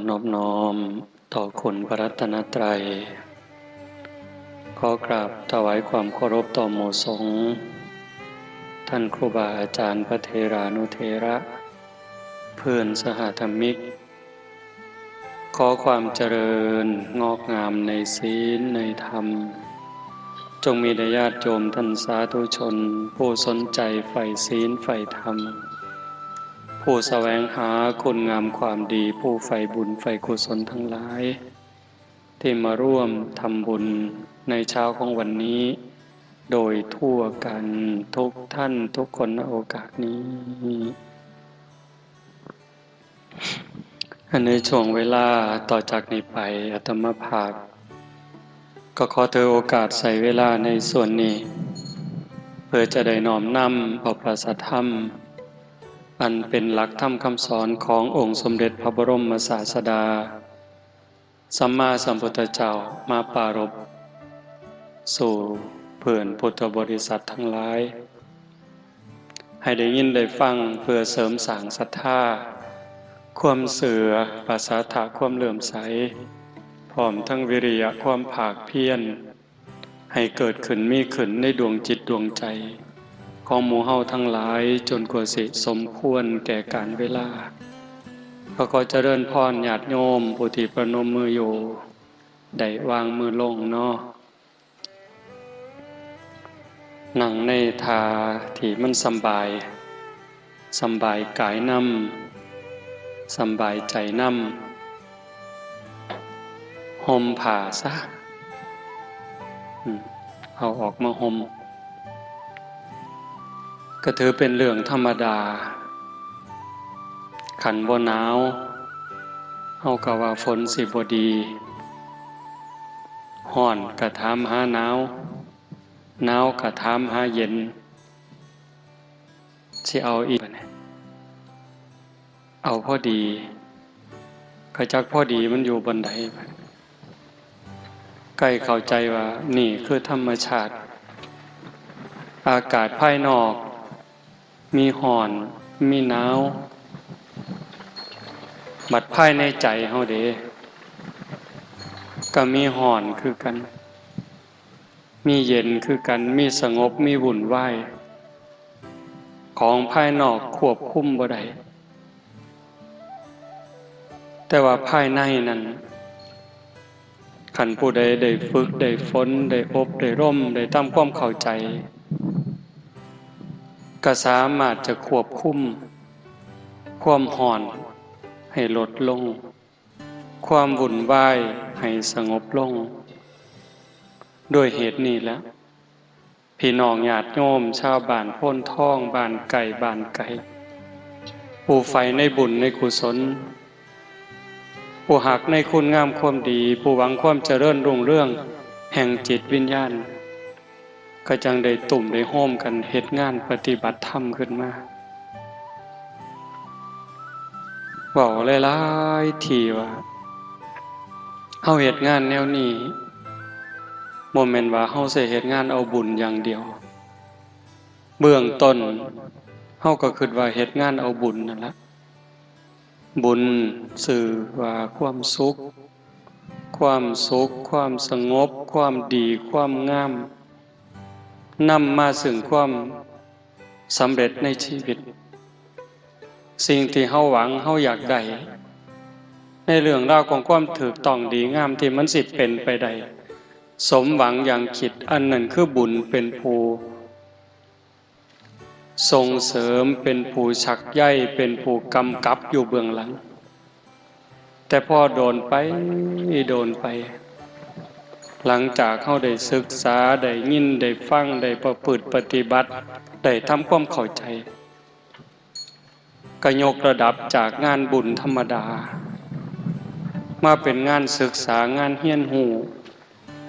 นอบน้อมต่อคุณพระรัตนตรัยขอกราบถวายความเคารพต่อหมู่สงฆ์ท่านครูบาอาจารย์พระเถรานุเถระเพื่อนสหธรรมิกขอความเจริญงอกงามในศีลในธรรมจงมีแด่ญาติโยมท่านสาธุชนผู้สนใจใฝ่ศีลใฝ่ธรรมผู้แสวงหาคุณงามความดีผู้ใฝ่บุญใฝ่กุศลทั้งหลายที่มาร่วมทำบุญในเช้าของวันนี้โดยทั่วกันทุกท่านทุกคนณโอกาสนี้ในช่วงเวลาต่อจากนี้ไปอาตมาภาพก็ขอถือโอกาสใส่เวลาในส่วนนี้เพื่อจะได้น้อมนำเอาพระสัทธรรมอันเป็นหลักธรรมคำสอนขององค์สมเด็จพระบรมศาสดาสัมมาสัมพุทธเจ้ามาปรารภสู่เพื่อนพุทธบริษัททั้งหลายให้ได้ยินได้ฟังเพื่อเสริมสร้างศรัทธาความเสื่อภาษาถะความเลื่อมใสพร้อมทั้งวิริยะความภาคเพียรให้เกิดขึ้นมีขึ้นในดวงจิตดวงใจของหมู่เฮาทั้งหลายจนกว่าสิสมควรแก่การเวลาขอเจริญพรญาติโยมผู้ที่ประนมมืออยู่ได้วางมือลงเนาะนั่งในท่าที่มันสำบายกายนำสำบายใจนำห่มผ้าซะเอาออกมาห่มก็ถือเป็นเรื่องธรรมดาขันบ่หนาวเฮาก็ว่าฝนสิบ่ดีร้อนก็ถามหาหนาวหนาวก็ถามหาเย็นสิเอาอีกเอาพอดีก็จักพอดีมันอยู่บนใดใกล้เข้าใจว่านี่คือธรรมชาติอากาศภายนอกมีร้อนมีหนาวบัดภายในใจเฮาเด้ก็มีร้อนคือกันมีเย็นคือกันมีสงบมีวุ่นวายของภายนอกควบคุมบ่ได้แต่ว่าภายในนั้นคันผู้ใดได้ฝึกได้ฝนได้อบได้ร่มได้ทำความเข้าใจก็สามารถจะควบคุมความร้อนให้ลดลงความวุ่นวายให้สงบลงด้วยเหตุนี้แล้วพี่น้องญาติโยมชาวบ้านโพนทองบ้านไก่ผู้ใฝ่ในบุญในกุศลผู้หักในคุณงามความดีผู้หวังความเจริญรุ่งเรืองแห่งจิตวิญญาณก็จังได้ตุ่มได้โฮมกันเฮ็ดงานปฏิบัติธรรมขึ้นมาเว้าหลายๆทีว่าเฮาเฮ็ดงานแนวนี้บ่แม่นว่าเฮาสิเฮ็ดงานเอาบุญอย่างเดียวเบื้องต้นเฮาก็คิดว่าเฮ็ดงานเอาบุญนั่นล่ะบุญสื่อว่าความสุขความสงบความดีความงามนำมาซึ่งความสำเร็จในชีวิตสิ่งที่เฮาหวังเฮาอยากได้ในเรื่องราวของความถูกต้องดีงามที่มันสิเป็นไปได้สมหวังอย่างคิดอันนั้นคือบุญเป็นผู้ส่งเสริมเป็นผู้ชักใยเป็นผู้กำกับอยู่เบื้องหลังแต่พอโดนไปหลังจากเฮาได้ศึกษาได้ยินได้ฟังได้ประพฤติปฏิบัติได้ทำความเข้าใจก็ยกระดับจากงานบุญธรรมดามาเป็นงานศึกษางานเฮียนหู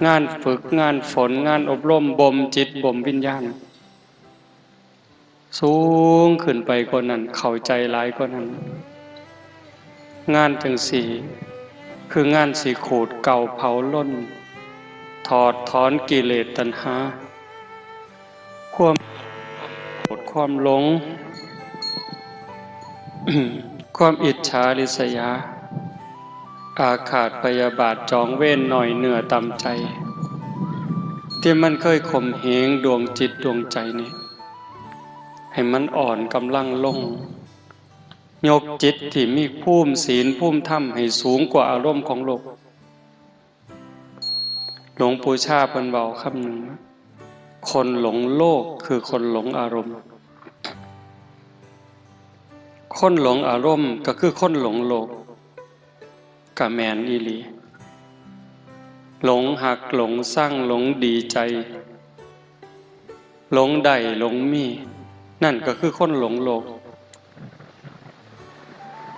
งานฝึกงานฝนงานอบรมบ่มจิตบ่มวิญญาณสูงขึ้นไปกว่านั้นเข้าใจหลายกว่านั้นงานจังสี่คืองานสิขูดเก่าเผาล้นถอดถอนกิเลสตัณหาความโกรธความหลง ความอิจฉาริษยา อาฆาตพยาบาทจองเว้นหน่อยเหนือต่ำใจที่มันเคยข่มเหงดวงจิตดวงใจนี่ให้มันอ่อนกำลังลงยกจิตที่มีภูมิศีลภูมิธรรมให้สูงกว่าอารมณ์ของโลกหลวงปู่ชาเพิ่นเว้าคำหนึ่งคนหลงโลกคือคนหลงอารมณ์คนหลงอารมณ์ก็คือคนหลงโลกกะแมนอีหลีหลงหักหลงสร้างหลงดีใจหลงได้หลงมีนั่นก็คือคนหลงโลก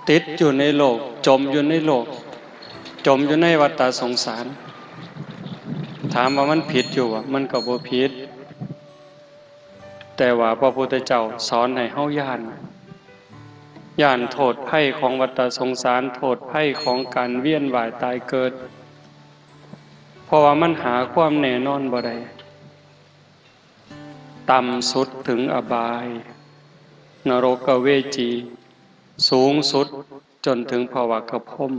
ติดอยู่ในโลกจมอยู่ในโลกจมอยู่ในวัฏสงสารถามว่ามันผิดอยู่มันก็บ่ผิดแต่ว่าพระพุทธเจ้าสอนให้เฮาย่านโทษภัยของวัฏสงสารโทษภัยของการเวียนว่ายตายเกิดเพราะว่ามันหาความแน่นอนบ่ได้ต่ำสุดถึงอบายนรกเวจีสูงสุดจนถึงภวกพรหม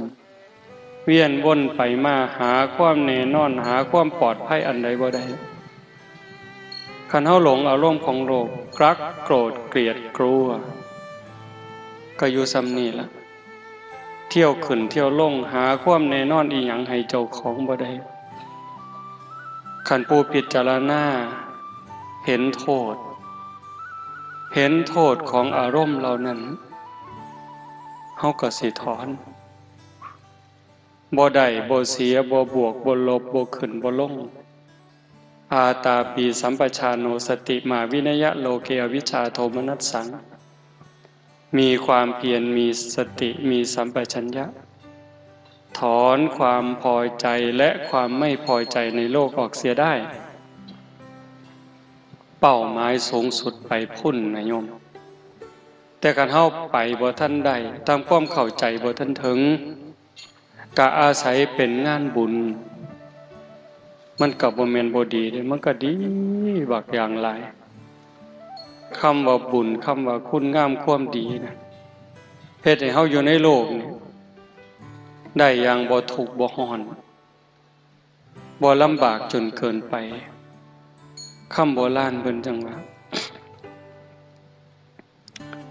เวียนวนไปมาหาความแน่นอนหาความปลอดภัยอันใดบ่ได้คันเฮาหลงอารมณ์ของโลกรักโกรธเกลียดกลัวก็อยู่ซ้ำนี่ล่ะเที่ยวขึ้นเที่ยวลงหาความแน่นอนอีหยังให้เจ้าของบ่ได้คันผู้พิจารณาเห็นโทษของอารมณ์เหล่านั้นเฮาก็สิถอนบ่ได้บ่เสียบ่บวกบ่ลบบ่ขึ้นบ่ลงอาตาปีสัมปชานโนสติมาวินยะโลเกอวิชชาโทมนัสสังมีความเพียรมีสติมีสัมปชัญญะถอนความพอใจและความไม่พอใจในโลกออกเสียได้เป้าหมายสูงสุดไปพุ่นนะโยมแต่การเฮาไปบ่ทันได้ตามความเข้าใจบ่ทันถึงก็อาศัยเป็นงานบุญมันก็บ่แม่นบ่ดีเด้มันก็ดีบักอย่างหลายคำว่าบุญคำว่าคุณงามความดีนะเฮ็ดให้เฮาอยู่ในโลกนี้ได้อย่างบ่ทุกข์บ่ร้อนบ่ลำบากจนเกินไปคำโบราณเพิ่นจังว่า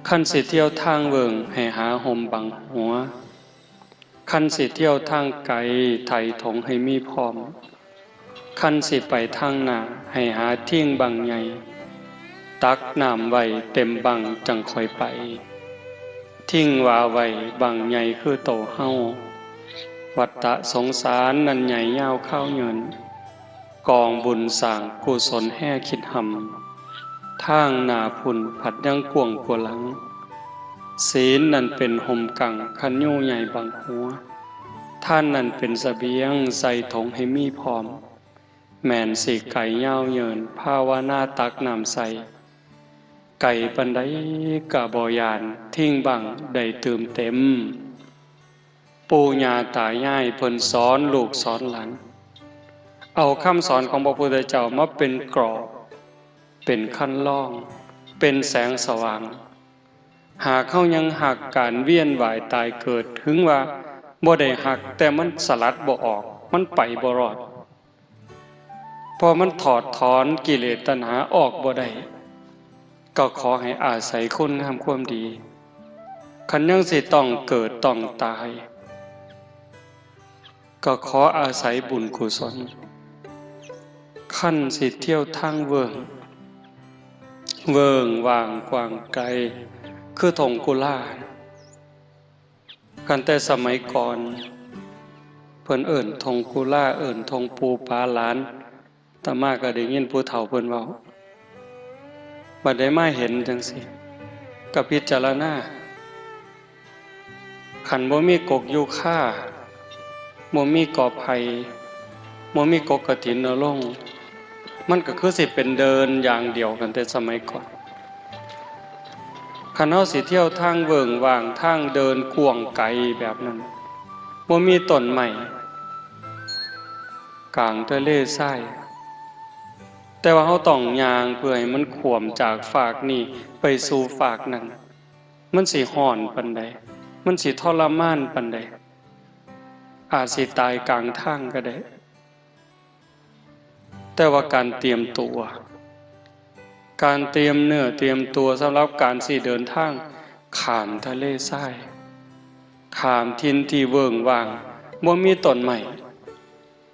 คันสิเที่ยวทางเวิงให้หาห่มบังหัวคันสิเที่ยวทางไกลไถถงให้มีพร้อมคันสิไปทางหน้าให้หาทิ้งบังใหญ่ตักน้ำไว้เต็มบังจังค่อยไปทิ้งว่าไว้บังใหญ่คือโตเฮาวัฏฏะสงสารนั้นใหญ่ยาวข้าวเงินกองบุญสร้างกุศลแห่คิดหำทางหน้าพุ่นผัดยังกวงกว่าหลังศีลนั่นเป็นห่มกังคันยู่ใหญ่บังหัวท่านนั่นเป็นเสบียงใส่ถงให้มีพร้อมแม่นสิไก่ยาวเยินภาวนาตักน้ำใสไก่ปันไดกะบ่ยานทิ้งบังได้เติมเต็มปู่ย่าตายายเพิ่นสอนลูกสอนหลานเอาคำสอนของพระพุทธเจ้ามาเป็นกรอบเป็นขั้นล่องเป็นแสงสว่างหากเขายังหักการเวียนว่ายตายเกิดถึงว่าบ่ได้หักแต่มันสลัดบ่ออกมันไปบ่รอดพอมันถอดถอนกิเลสตัณหาออกบ่ได้ก็ขอให้อาศัยคุณงามความดีคันยังสิต้องเกิดต้องตายก็ขออาศัยบุญกุศลขั้นสิเที่ยวทางเวิงว่างกว้างไกลคือทงกุลากันแต่สมัยก่อนเพิ่นเอิ้นทงกุลาเอิ้นทงปูปาหลานตามาก็ได้ยินผู้เฒ่าเพิ่นเว้าบัดได้มาเห็นจังซี่ก็พิจารณาคันบ่มีกกยูคาบ่มีกอไผ่บ่มีกกกฐินนรงค์มันก็คือสิเป็นเดินอย่างเดียวกันแต่สมัยก่อนคันเฮาสิเที่ยวทางเวิงว่างทางเดินกว้างไกลแบบนั้นบ่มีต้นไม้กลางทะเลทรายแต่ว่าเฮาต้องย่างเพื่อให้มันขวมจากฝากนี้ไปสู่ฝากนั้นมันสิร้อนปานใดมันสิทรมานปานใด อาจสิตายกลางทางก็ได้แต่ว่าการเตรียมตัวการเตรียมเนื้อเตรียมตัวสำหรับการสิเดินทางข้ามทะเลทรายข้ามทินที่เวิ้งว่างบ่มีต้นไม้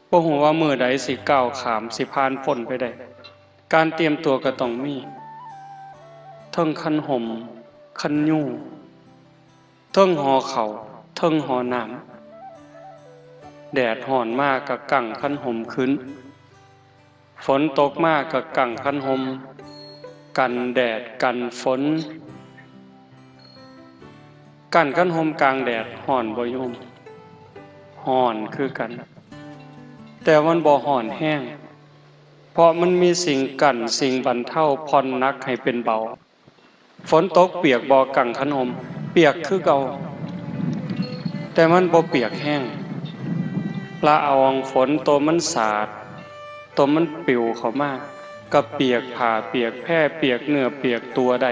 บ่ฮู้ว่ามื้อใดสิก้าวข้ามสิผ่านพ้นไปได้การเตรียมตัวก็ต้องมีเทิงคันห่มคันยู่เทิงห่อข้าวเทิงห่อน้ำแดดร้อนมากก็กั่งคันห่มขึ้นฝนตกมากก็กั่งคันห่มกันแดดกันฝนกันคันห่มกลางแดดร้อนบ่โยมร้อนคือกันแต่มันบ่ร้อนแห้งเพราะมันมีสิ่งกั้นสิ่งบรรเทาผ่อนหนักให้เป็นเบาฝนตกเปียกบ่กังขนมเปียกคือเก่าแต่มันบ่เปียกแห้งละอองฝนตัวมันสาดตัวมันปิวเข้ามาก็เปียกผ้าเปียกแพร่เปียกเนื้อเปียกตัวได้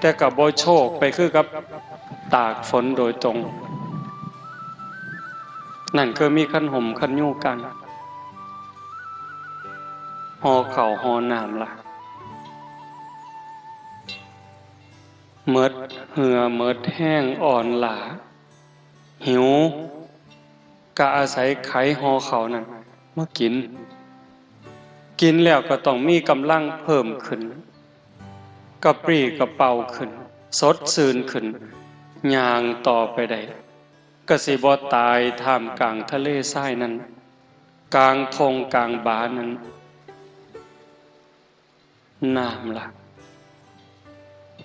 แต่ก็บ่โชกไปคือกับตากฝนโดยตรงนั่นคือมีคันห่มคันยู่กันห่อข้าวห่อน้ำล่ะเมิดเหือเมิดแห้งอ่อนหลาหิวก็อาศัยไขห่อข้าวนั่นมากินแล้วก็ต้องมีกำลังเพิ่มขึ้นกระปรี้กระเป๋าขึ้นสดชื่นขึ้นย่างต่อไปได้ก็สิบ่ตายท่ามกลางทะเลทรายนั้นกลางทงกลางบานั้นน้ำล่ะ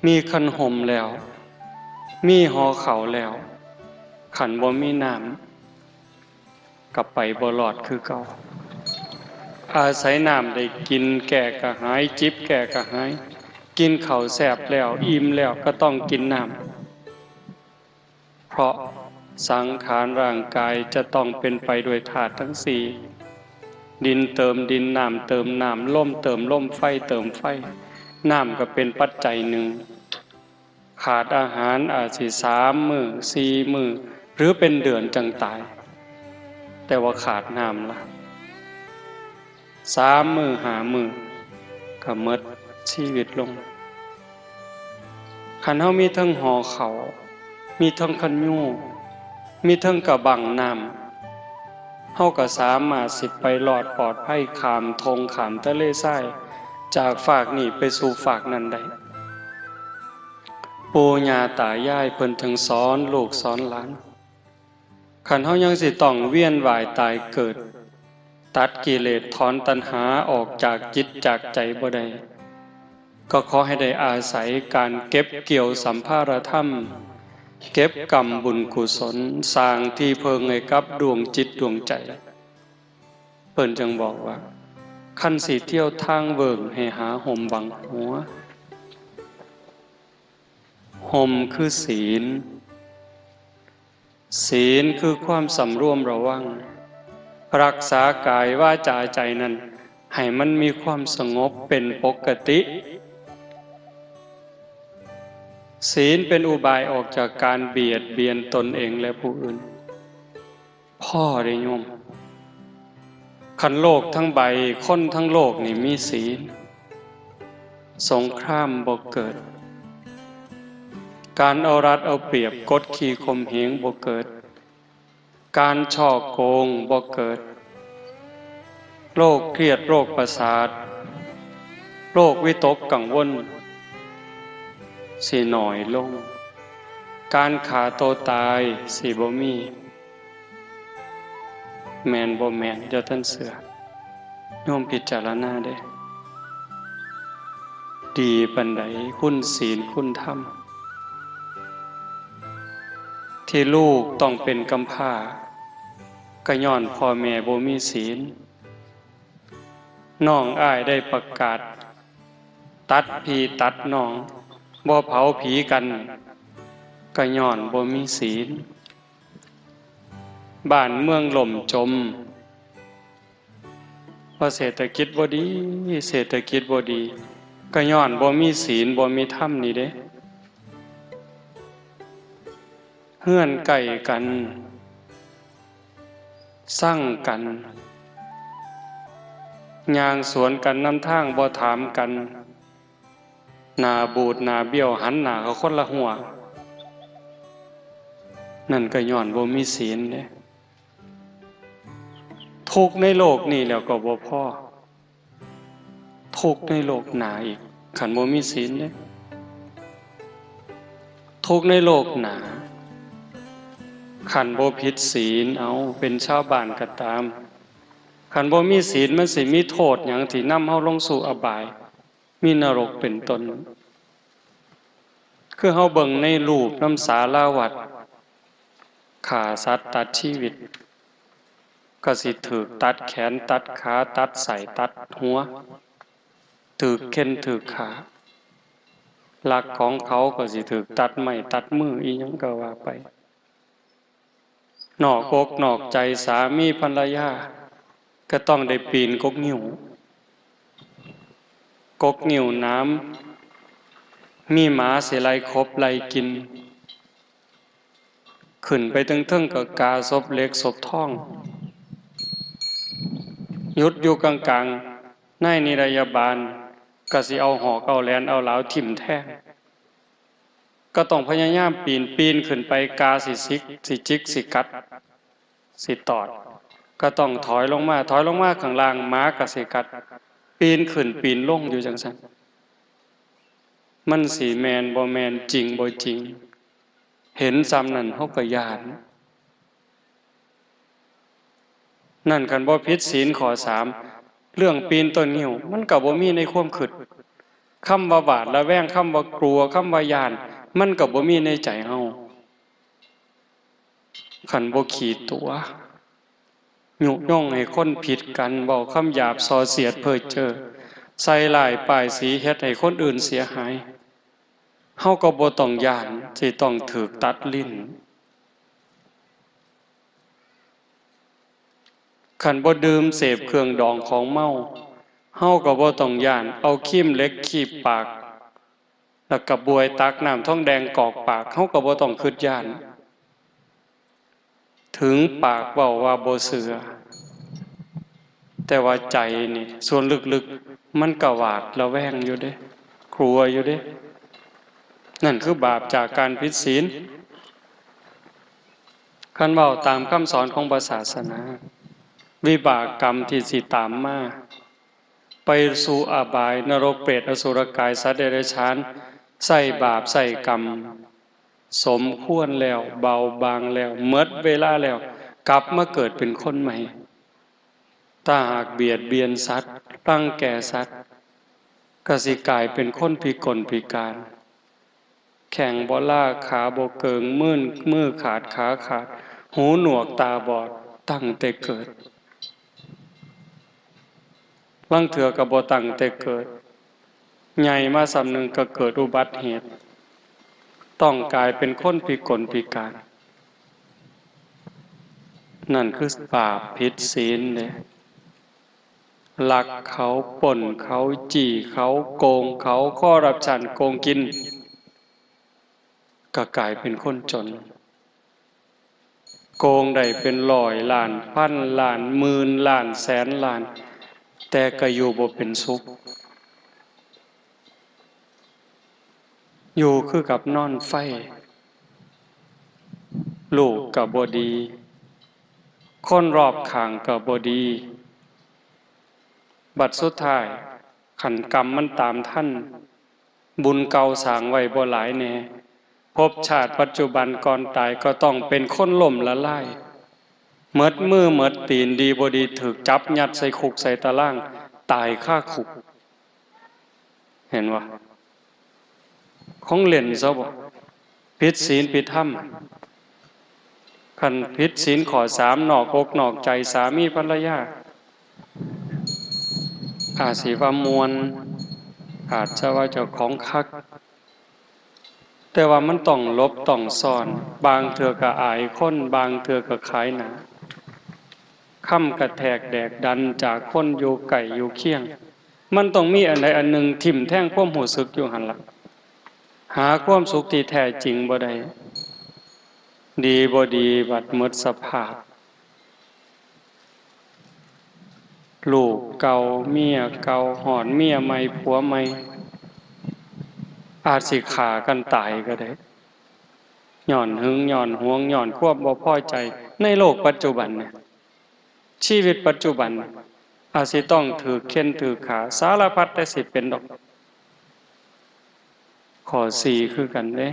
มีคันห่มแล้วมีห่อข้าวแล้วขันบ่มีน้ำกลับไปบ่รอดคือเก่าอาศัยน้ำได้กินแก่กระหายจิบแก่กระหายกินข้าวแซ่บแล้วอิ่มแล้วก็ต้องกินน้ำเพราะสังขารร่างกายจะต้องเป็นไปด้วยธาตุทั้งสี่ดินเติมดินน้ำเติมน้ำลมเติมลมไฟเติมไฟน้ำก็เป็นปัจจัยหนึ่งขาดอาหารอาจสิ3 มื้อ4 มื้อหรือเป็นเดือนจังตายแต่ว่าขาดน้ำล่ะ3 มื้อ5 มื้อก็หมดชีวิตลงคันเฮามีทั้งห่อข้าวมีทั้งคันยู่มีทั้งกระบังน้ำเฮาก็สามารถสิไปรอดปลอดภัยข้ามทงข้ามทะเลทรายจากฝากนี้ไปสู่ฝากนั้นได้ปู่ย่าตายายเพิ่นถึงสอนลูกสอนหลานคันเฮายังสิต้องเวียนว่ายตายเกิดตัดกิเลสถอนตัณหาออกจากจิตจากใจบ่ได้ก็ขอให้ได้อาศัยการเก็บเกี่ยวสัมภารธรรมเก็บกรรมบุญกุศลสร้างที่เพิงให้กับดวงจิตดวงใจเพิ่นจึงบอกว่าคันสิเที่ยวทางเวิ้งให้หาห่มบังหัวห่มคือศีลคือความสำรวมระวังรักษากายวาจาใจนั้นให้มันมีความสงบเป็นปกติศีลเป็นอุบายออกจากการเบียดเบียนตนเองและผู้อื่นพ่อได้โยมคันโลกทั้งใบคนทั้งโลกนี่มีศีลสงครามบ่เกิดการเอารัดเอาเปรียบกดขี่ข่มเหงบ่เกิดการฉ้อโกงบ่เกิดโรคเครียดโรคประสาทโรควิตกกังวลสิหน่อยลงการฆ่าตัวตายสิบ่มีแม่นบ่แม่นเดี๋ยวท่านเสือโยมพิจารณาเด้ดีปานใดคุณศีลคุณธรรมที่ลูกต้องเป็นกำพร้าก็ย้อนพ่อแม่บ่มีศีลน้องอ้ายได้ประกาศตัดพี่ตัดน้องบ่เผาผีกันก็ย้อนบ่มีศีลบ้านเมืองล่มจมเพราะเศรษฐกิจบ่ดีก็ย้อนบ่มีศีลบ่มีธรรมนี่เด้เฮือนใกล้กัน สั่งกันย่างสวนกันนำทางบ่ถามกันหน้าบูดหน้าเบี้ยวหันหน้าเขาคนละหัวนั่นก็ย้อนบ่มีศีลเด้ทุกข์ในโลกนี่แล้วก็บ่พอทุกข์ในโลกหน้าอีกคันบ่มีศีลเด้ทุกข์ในโลกหน้าคันบ่ผิดศีลเอาเป็นชาวบ้านก็ตามคันบ่มีศีลมันสิมีโทษหยังที่นำเฮาลงสู่อบายมีนรกเป็นต้นคือเฮาเบิ่งในรูปน้ำสาราวัดฆ่าสัตว์ตัดชีวิตก็สิถูกตัดแขนตัดขาตัดไส้ตัดหัวถูกเข็นถูกขาลักของเขาก็สิถูกตัดไม้ตัดมืออีหยังก็ว่าไปนอกอกนอกใจสามีภรรยาก็ต้องได้ปีนกกงิ้วกกงิ้วน้ำมีหมาสิไล่คบไล่กินขึ้นไปถึงๆกับกาศพเล็กศพทองหยุดอยู่กลางๆในนิรยาบาลก็สิเอาหอกเอาแหลนเอาเหลาทิ่มแทงก็ต้องพยายามปีนขึ้นไปกาสิซิกสิจิกสิกัดสิตอดก็ต้องถอยลงมาข้างล่างม้าก็สิกัดปีนขึ้นปีนลงอยู่จังซั่นมันสิแม่นบ่แม่นจริงบ่จริงเห็นซ้ำนั่นเฮาก็ย้านนั่นคันบ่ผิดศีลข้อ3เรื่องปีนต้นงิ้วมันก็บ่มีในความคิดคำว่าบาดระแวงคำว่ากลัวคำว่าย้านมันก็บ่มีในใจเฮาคันบ่ขีดตัวยุย่งให้คนผิดกันเว้าคำหยาบส่อเสียดเพ้อเจ้อใส่ร้ายป้ายสีเฮ็ดให้คนอื่นเสียหายเฮาก็บ่ต้องย้านที่ต้องถูกตัดลิ้นคันบ่ดื่มเสพเครื่องดองของเมาเฮาก็บ่ต้องย้านเอาครีมเหล็กคีบปากแล้วก็บวยตักน้ำทองแดงกอกปากเฮาก็บ่ต้องคิดย้านถึงปากเว้าว่าบ่เชื่อแต่ว่าใจนี่ส่วนลึกๆมันก็หวาดระแวงอยู่เด้กลัวอยู่เด้นั่นคือบาปจากการผิดศีลคันเว้าตามคำสอนของศาสนาวิบากกรรมที่สิตามมาไปสู่อบายนรกเปรตอสุรกายสัตว์เดรัจฉานใส่บาปใส่กรรมสมควรแล้วเบาบางแล้วหมดเวลาแล้วกลับมาเกิดเป็นคนใหม่ถ้าหากเบียดเบียนสัตว์รังแกสัตว์ก็สิกลายเป็นคนพิกลพิการแข่งบ่ล่าขาบ่เกิงมือขาดขาขาดหูหนวกตาบอดตั้งแต่เกิดบางเถื่อก็บ่ตั้งแต่เกิดใหญ่มาสำนึงก็เกิดอุบัติเหตุต้องกลายเป็นคนพิกลพิการนั่นคือบาปผิดศีลเด้ลักเขาป่นเขาจี้เขาโกงเขาคอร์รัปชันโกงกินก็กลายเป็นคนจนโกงได้เป็นร้อยล้านพันล้านหมื่นล้านแสนล้านแต่ก็อยู่บ่เป็นสุขอยู่คือกับนอนไฟลูกก็บ่ดีคนรอบข้างก็บ่ดีบัดสุดท้ายขันกรรมมันตามท่านบุญเก่าสร้างไว้บ่หลายแน่ภพชาติปัจจุบันก่อนตายก็ต้องเป็นคนล่มละลายหมดมือหมดตีนดีบ่ดีถูกจับยัดใส่คุกใส่ตารางตายคาคุกเห็นบ่ของเล่นซะบ่ผิดศีลผิดธรรมคันผิดศีลข้อ3นอกอกนอกใจสามีภรรยาอาจสิว่ามวลอาจจะว่าเจ้าของคักแต่ว่ามันต้องลบต้องซ่อนบางเทื่อก็อายคนบางเทื่อก็ขายหน้าค่ำกระแทกแดกดันจากคนอยู่ไก่อยู่เคียงมันต้องมีอันใดอันหนึ่งทิ่มแท่งความรู้สึกอยู่หั่นล่ะหาความสุขที่แท้จริงบ่ได้ดีบ่ดีบัดหมดสภาพ ลูกเก่าเมียเก่าหอนเมียใหม่ผัวใหม่อาจสิฆ่ากันตายก็ได้ย้อนหึงย้อนหวงย้อนควบบ่พอใจในโลกปัจจุบันเนี่ยชีวิตปัจจุบันอาจสิต้องถือเข็นถือขาสารพัดแต่สิเป็นดอกข้อสี่คือกันเด้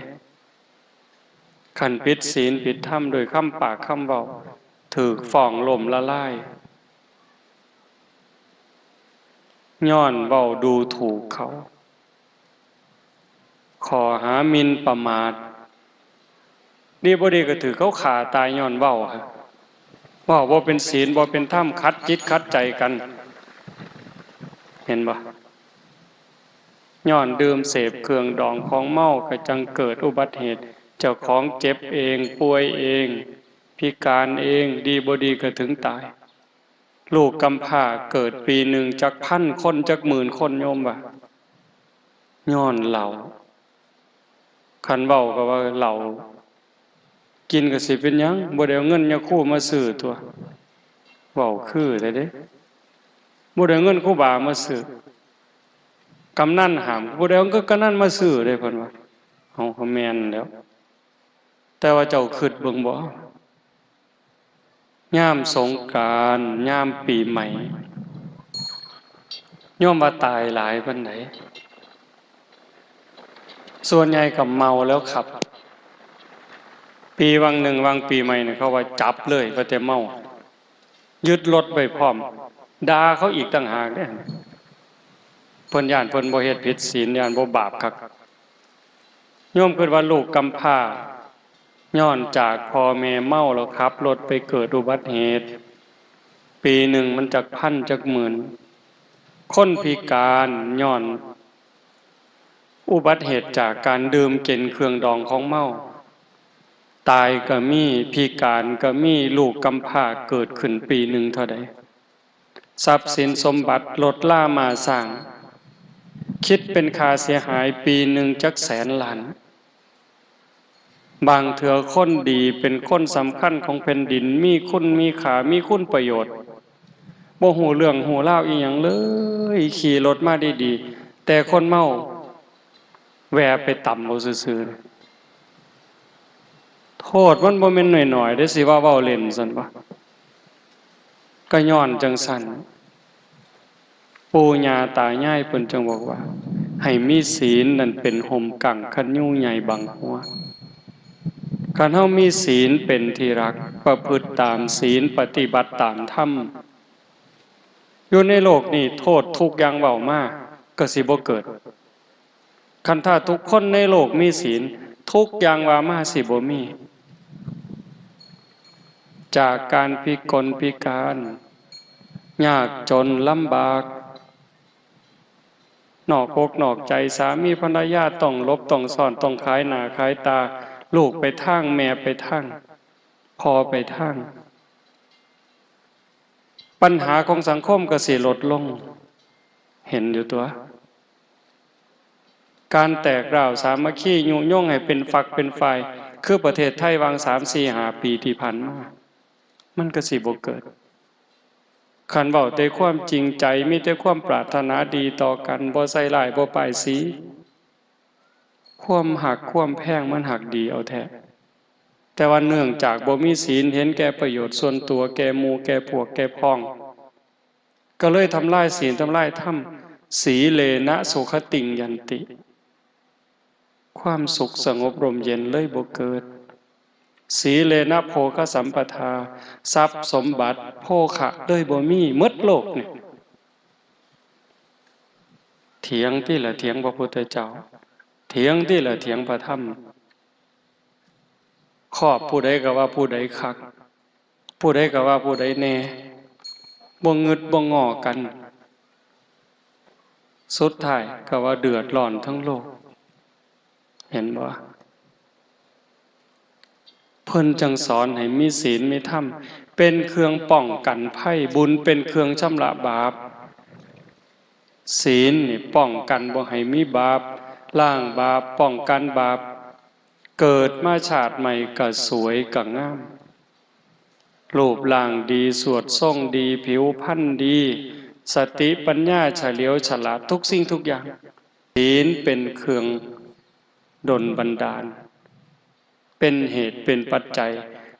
คันผิดศีลผิดธรรมโดยคำปากคำเว้าถูกฟ้องล้มละลายย้อนเว้าดูถูกเขาข้อหาหมิ่นประมาทดีบ่ดีก็ถือเขาฆ่าตายย้อนเว้าครับว่าบ่เป็นศีลบ่เป็นธรรมขัดจิตขัดใจกันเห็นบ่ย้อนดื่มเสพเครื่องดองของเมาก็จังเกิดอุบัติเหตุเจ้าของเจ็บเองป่วยเองพิการเองดีบ่ดีก็ถึงตายลูกกำพร้าเกิดปีหนึ่งจักพันคนจักหมื่นคนโยมว่าย้อนเหล้าคันเว้าก็ว่าเหล้ากินก็สิเป็นหยังบ่ได้เอาเงินยาคูมาซื้อตัวเว้าคือได้เด้บ่ได้เอาเงินครูบามาซื้อกำนันห้ามบ่ได้เอาเงินกำนันมาซื้อได้เพิ่นว่าเฮาก็แม่นแล้วแต่ว่าเจ้าคิดเบิ่งบ่ยามสงกรานต์ยามปีใหม่โยมว่าตายหลายปานใดส่วนใหญ่ก็เมาแล้วขับปีวังหนึ่งวังปีใหม่เนี่ยเขาว่าจับเลยว่าแต่เมายึดรถไปพร้อมด่าเขาอีกต่างหากเด้เพิ่นย้านเพิ่นบ่เฮ็ดผิดศีลย้านบ่บาปคักโยมคิดว่าลูกกำพร้าย้อนจากพ่อแม่เมาแล้วขับรถไปเกิดอุบัติเหตุปีหนึ่งมันจักพันจักหมื่นคนพิการย้อนอุบัติเหตุจากการดื่มกินเครื่องดองของเมาตายก็มีพิการก็มีลูกกำพร้าเกิดขึ้นปีหนึ่งเท่าใดทรัพย์สินสมบัติลดล่ามาสร้างคิดเป็นค่าเสียหายปีหนึ่งจักแสนล้านบางเถื่อคนดีเป็นคนสำคัญของแผ่นดินมีคุณมีค่ามีคุณประโยชน์บ่ฮู้เรื่องฮู้ราวอีหยังเลยขี่รถมาดีๆแต่คนเมาแวะไปต่ำเอาซื่อๆโทษมันบ่แม่นน้อยๆเด้สิว่าเว้าเล่นซั่นบ่ก็ย้อนจังซั่นปู่ย่าตายายเพิ่นจึงบอกว่าให้มีศีลนั่นเป็นห่มกั่งคันยุ่งใหญ่บังหัวการเฮามีศีลเป็นที่รักประพฤติตามศีลปฏิบัติตามธรรมอยู่ในโลกนี้โทษทุกอย่างเว้ามาก็สิบ่เกิดคันถ้าทุกคนในโลกมีศีลทุกอย่างว่ามาสิบ่มีจากการพิกลพิการยากจนลำบากนอกอกนอกใจสามีภรรยาต้องลบต้องซ่อนต้องขายหน้าขายตาลูกไปทางแม่ไปทางพ่อไปทางปัญหาของสังคมก็สิลดลงเห็นอยู่ตัวการแตกร้าวสามัคคียุยงให้เป็นฝักเป็นฝ่ายคือประเทศไทยวาง 3-4-5 ปีที่ผ่านมามันก็สิบ่เกิดคันเว้าแต่ความจริงใจมีแต่ความปรารถนาดีต่อกันบ่ใส่ร้ายบ่ป้ายสีความหักความแพงมันหักดีเอาแท้แต่ว่าเนื่องจากบ่มีศีลเห็นแก่ประโยชน์ส่วนตัวแก่หมู่แก่พวกแก่พ้องก็เลยทำลายศีลทำลายธรรมสีเลนะสุขติงยันติความสุขสงบร่มเย็นเลยบ่เกิดสีเลนะโภคสัมปทาทรัพย์สมบัติโภคะเลยบ่มีหมดโลกนี่เถียงที่ละเถียงพระพุทธเจ้าเถียงที่ละเถียงพระธรรมครอบผู้ใดก็ว่าผู้ใดคักผู้ใดก็ว่าผู้ใดแน่บ่งึดบ่งอกันสุดท้ายก็ว่าเดือดร้อนทั้งโลกเห็นบ่เพิ่นจังสอนให้มีศีลมีธรรมเป็นเครื่องป้องกันภัยบุญเป็นเครื่องชำระบาปศีลนี่ป้องกันบ่ให้มีบาปล้างบาปป้องกันบาปเกิดมาชาติใหม่ก็สวยก็งามรูปร่างดีสวดทรงดีผิวพรรณดี สติปัญญาเฉลียวฉลาดทุกสิ่งทุกอย่างศีลเป็นเครื่องดลบันดาลเป็นเหตุเป็นปัจจัย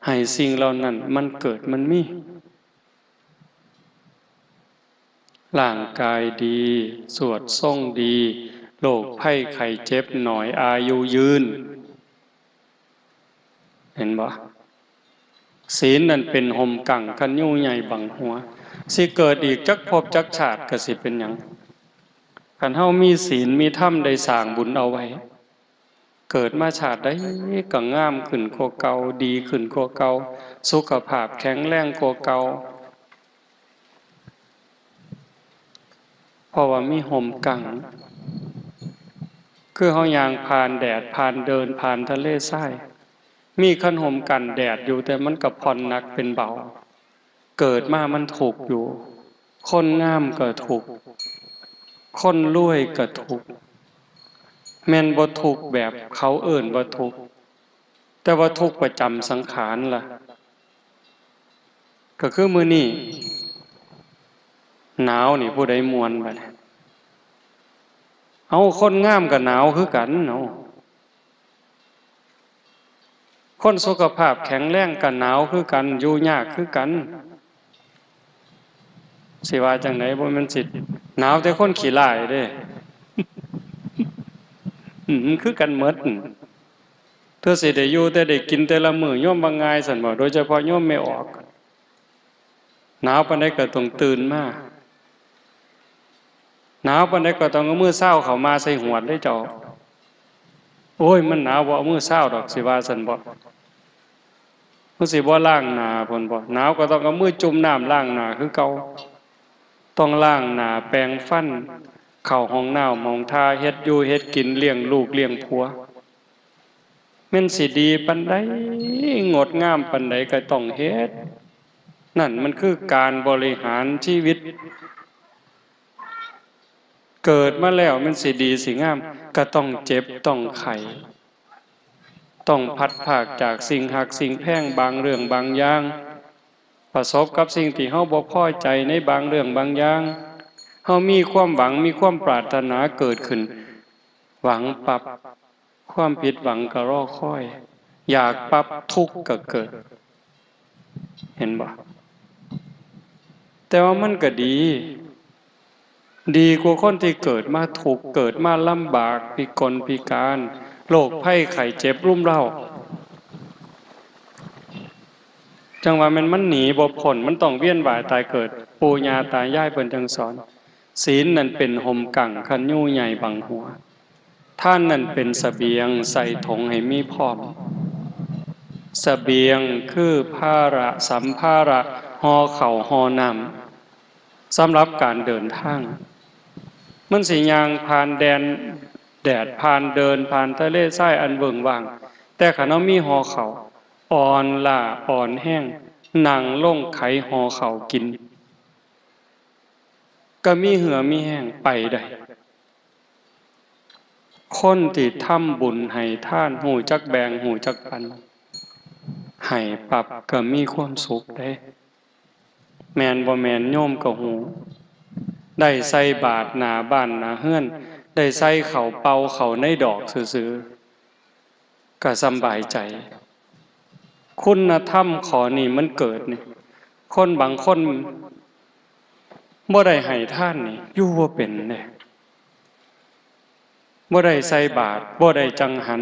ให้สิ่งเหล่านั้นมันเกิดมันมีร่างกายดีสวดทรงดีโรคภัยไข้เจ็บหน่อยอายุยืนเห็นบ่ศีลนั่นเป็นห่มกั่งคันยู่ใหญ่บังหัวสิเกิดอีกจักภพจักชาติก็สิเป็นหยังคันเฮามีศีลมีธรรมได้สร้างบุญเอาไว้เกิดมาชาติใดก็งามขึ้นกว่าเก่าดีขึ้นกว่าเก่าสุขภาพแข็งแรงกว่าเก่าเพราะว่ามีห่มกั่งคือเฮาย่างผ่านแดดผ่านเดินผ่านทะเลทรายมีคันห่มกันแดดอยู่แต่มันก็ผ่อนหนักเป็นเบาเกิดมามันถูกอยู่คนงามก็ถูกคนรวยก็ถูกแม่นบ่ทุกข์แบบเขาเอิ้นว่าทุกข์แต่ว่าทุกข์ประจำสังขารล่ะก็คือมื้อนี้หนาวนี่ผู้ใดม่วนบัดเอาคนงามก็หนาวคือกันเนาะคนสุขภาพแข็งแรงก็หนาวคือกันอยู่ยากคือกันสิว่าจังได๋บ่แม่นสิหนาวแต่คนขี้ร้ายเด้คือกันหมดเธอสิได้อยู่แต่ได้กินแต่ละมื้อโยมบ่ง่ายซั่นบ่โดยเฉพาะโยมไม่ออกหนาวปานใดก็ต้องตื่นมาหนาวปานใดก็ต้องเอามือเช้าเข้ามาใส่หวดเลยเจ้าโอ้ยมันหนาวบ่เอามือเช้าดอกสิว่าซั่นบ่มันสิบ่ล้างหน้าพุ่นบ่หนาวก็ต้องเอามือจุ่มน้ำล้างหน้าคือเก่าต้องล้างหน้าแปรงฟันเข้าห้องน้ำห้องท่าเฮ็ดอยู่เฮ็ดกินเลี้ยงลูกเลี้ยงผัวแม่นสิดีปานใดงดงามปานใดก็ต้องเฮ็ดนั่นมันคือการบริหารชีวิตเกิดมาแล้วมันสิดีสิงามก็ต้องเจ็บต้องไข้ต้องพัดภาคจากสิ่งหักสิ่งแพงบางเรื่องบางอย่างประสบกับสิ่งที่เฮาบ่พอใจในบางเรื่องบางอย่างเฮามีความหวังมีความปรารถนาเกิดขึ้นหวังปรับความผิดหวังก็รอคอยอยากปรับทุกข์ก็เกิดเห็นบ่แต่ว่ามันก็ดีกว่าคนที่เกิดมาทุกข์เกิดมาลำบากพิกลพิการโรคภัยไข้เจ็บรุมเร้าจังว่ามันหนีบ่พ้นมันต้องเวียนว่ายตายเกิดปู่ย่าตายายเพิ่นจังสอนศีลนั่นเป็นห่มกั่งคันยู่ใหญ่บังหัวท่านนั่นเป็นเสบียงใส่ถุงให้มีพร้อมเสบียงคือภาระสัมภาระห่อข้าวห่อน้ำสำหรับการเดินทางมันสิย่างผ่านแดดผ่านเดินผ่านทะเลทรายอันเบิ่งว่างแต่คันเอามีห่อข้าวอ่อนล้าอ่อนแห้งนั่งลงไขห่อข้าวกินก็มีเหือมีแห้งไปได้คนที่ทำบุญให้ทานหูจักแบ่งหูจักปันให้ปรับก็มีความสุขได้แม่นบ่แม่นโยมก็หูได้ใส่บาตรหน้าบ้านหน้าเฮือนได้ใส่ข้าวเป่าข้าวในดอกซื่อๆก็สำบายใจคุณธรรมข้อนี้มันเกิดนี่คนบางคนบ่ได้ให้ทานนี่อยู่บ่เป็นเด้บ่ได้ใส่บาตรบ่ได้จังหัน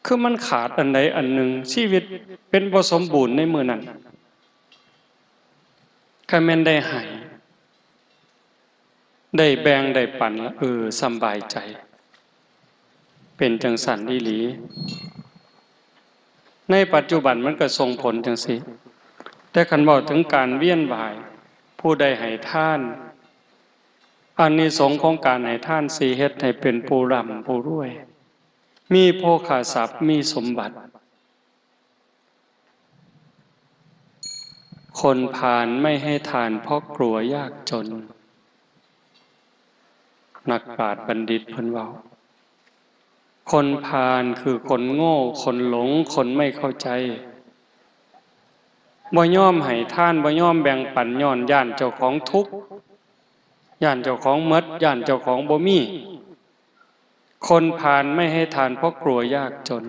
คือมันขาดอันใดอันหนึ่งชีวิตเป็นบ่สมบูรณ์ในมื้อนั้นคันแม่นได้ให้ได้แบ่งได้ปันแล้วสำบายใจเป็นจังสันอีหลีในปัจจุบันมันก็ส่งผลจังซี่แต่คันเว้าถึงการเวียนว่ายผู้ใดให้ทานอานิสงส์ของการให้ทานสิเฮ็ดให้เป็นผู้ร่ำผู้รวยมีโภคทรัพย์มีสมบัติคนพาลไม่ให้ทานเพราะกลัวยากจนนักปราชญ์บัณฑิตเพิ่นเว้าคนพาลคือคนโง่คนหลงคนไม่เข้าใจ บ่ยอมให้ทานบ่ยอมแบ่งปันย้อนย่านเจ้าของทุกข์ย่านเจ้าของหมดย่านเจ้าของบ่มีคนพาลไม่ให้ทานเพราะกลัวยากจน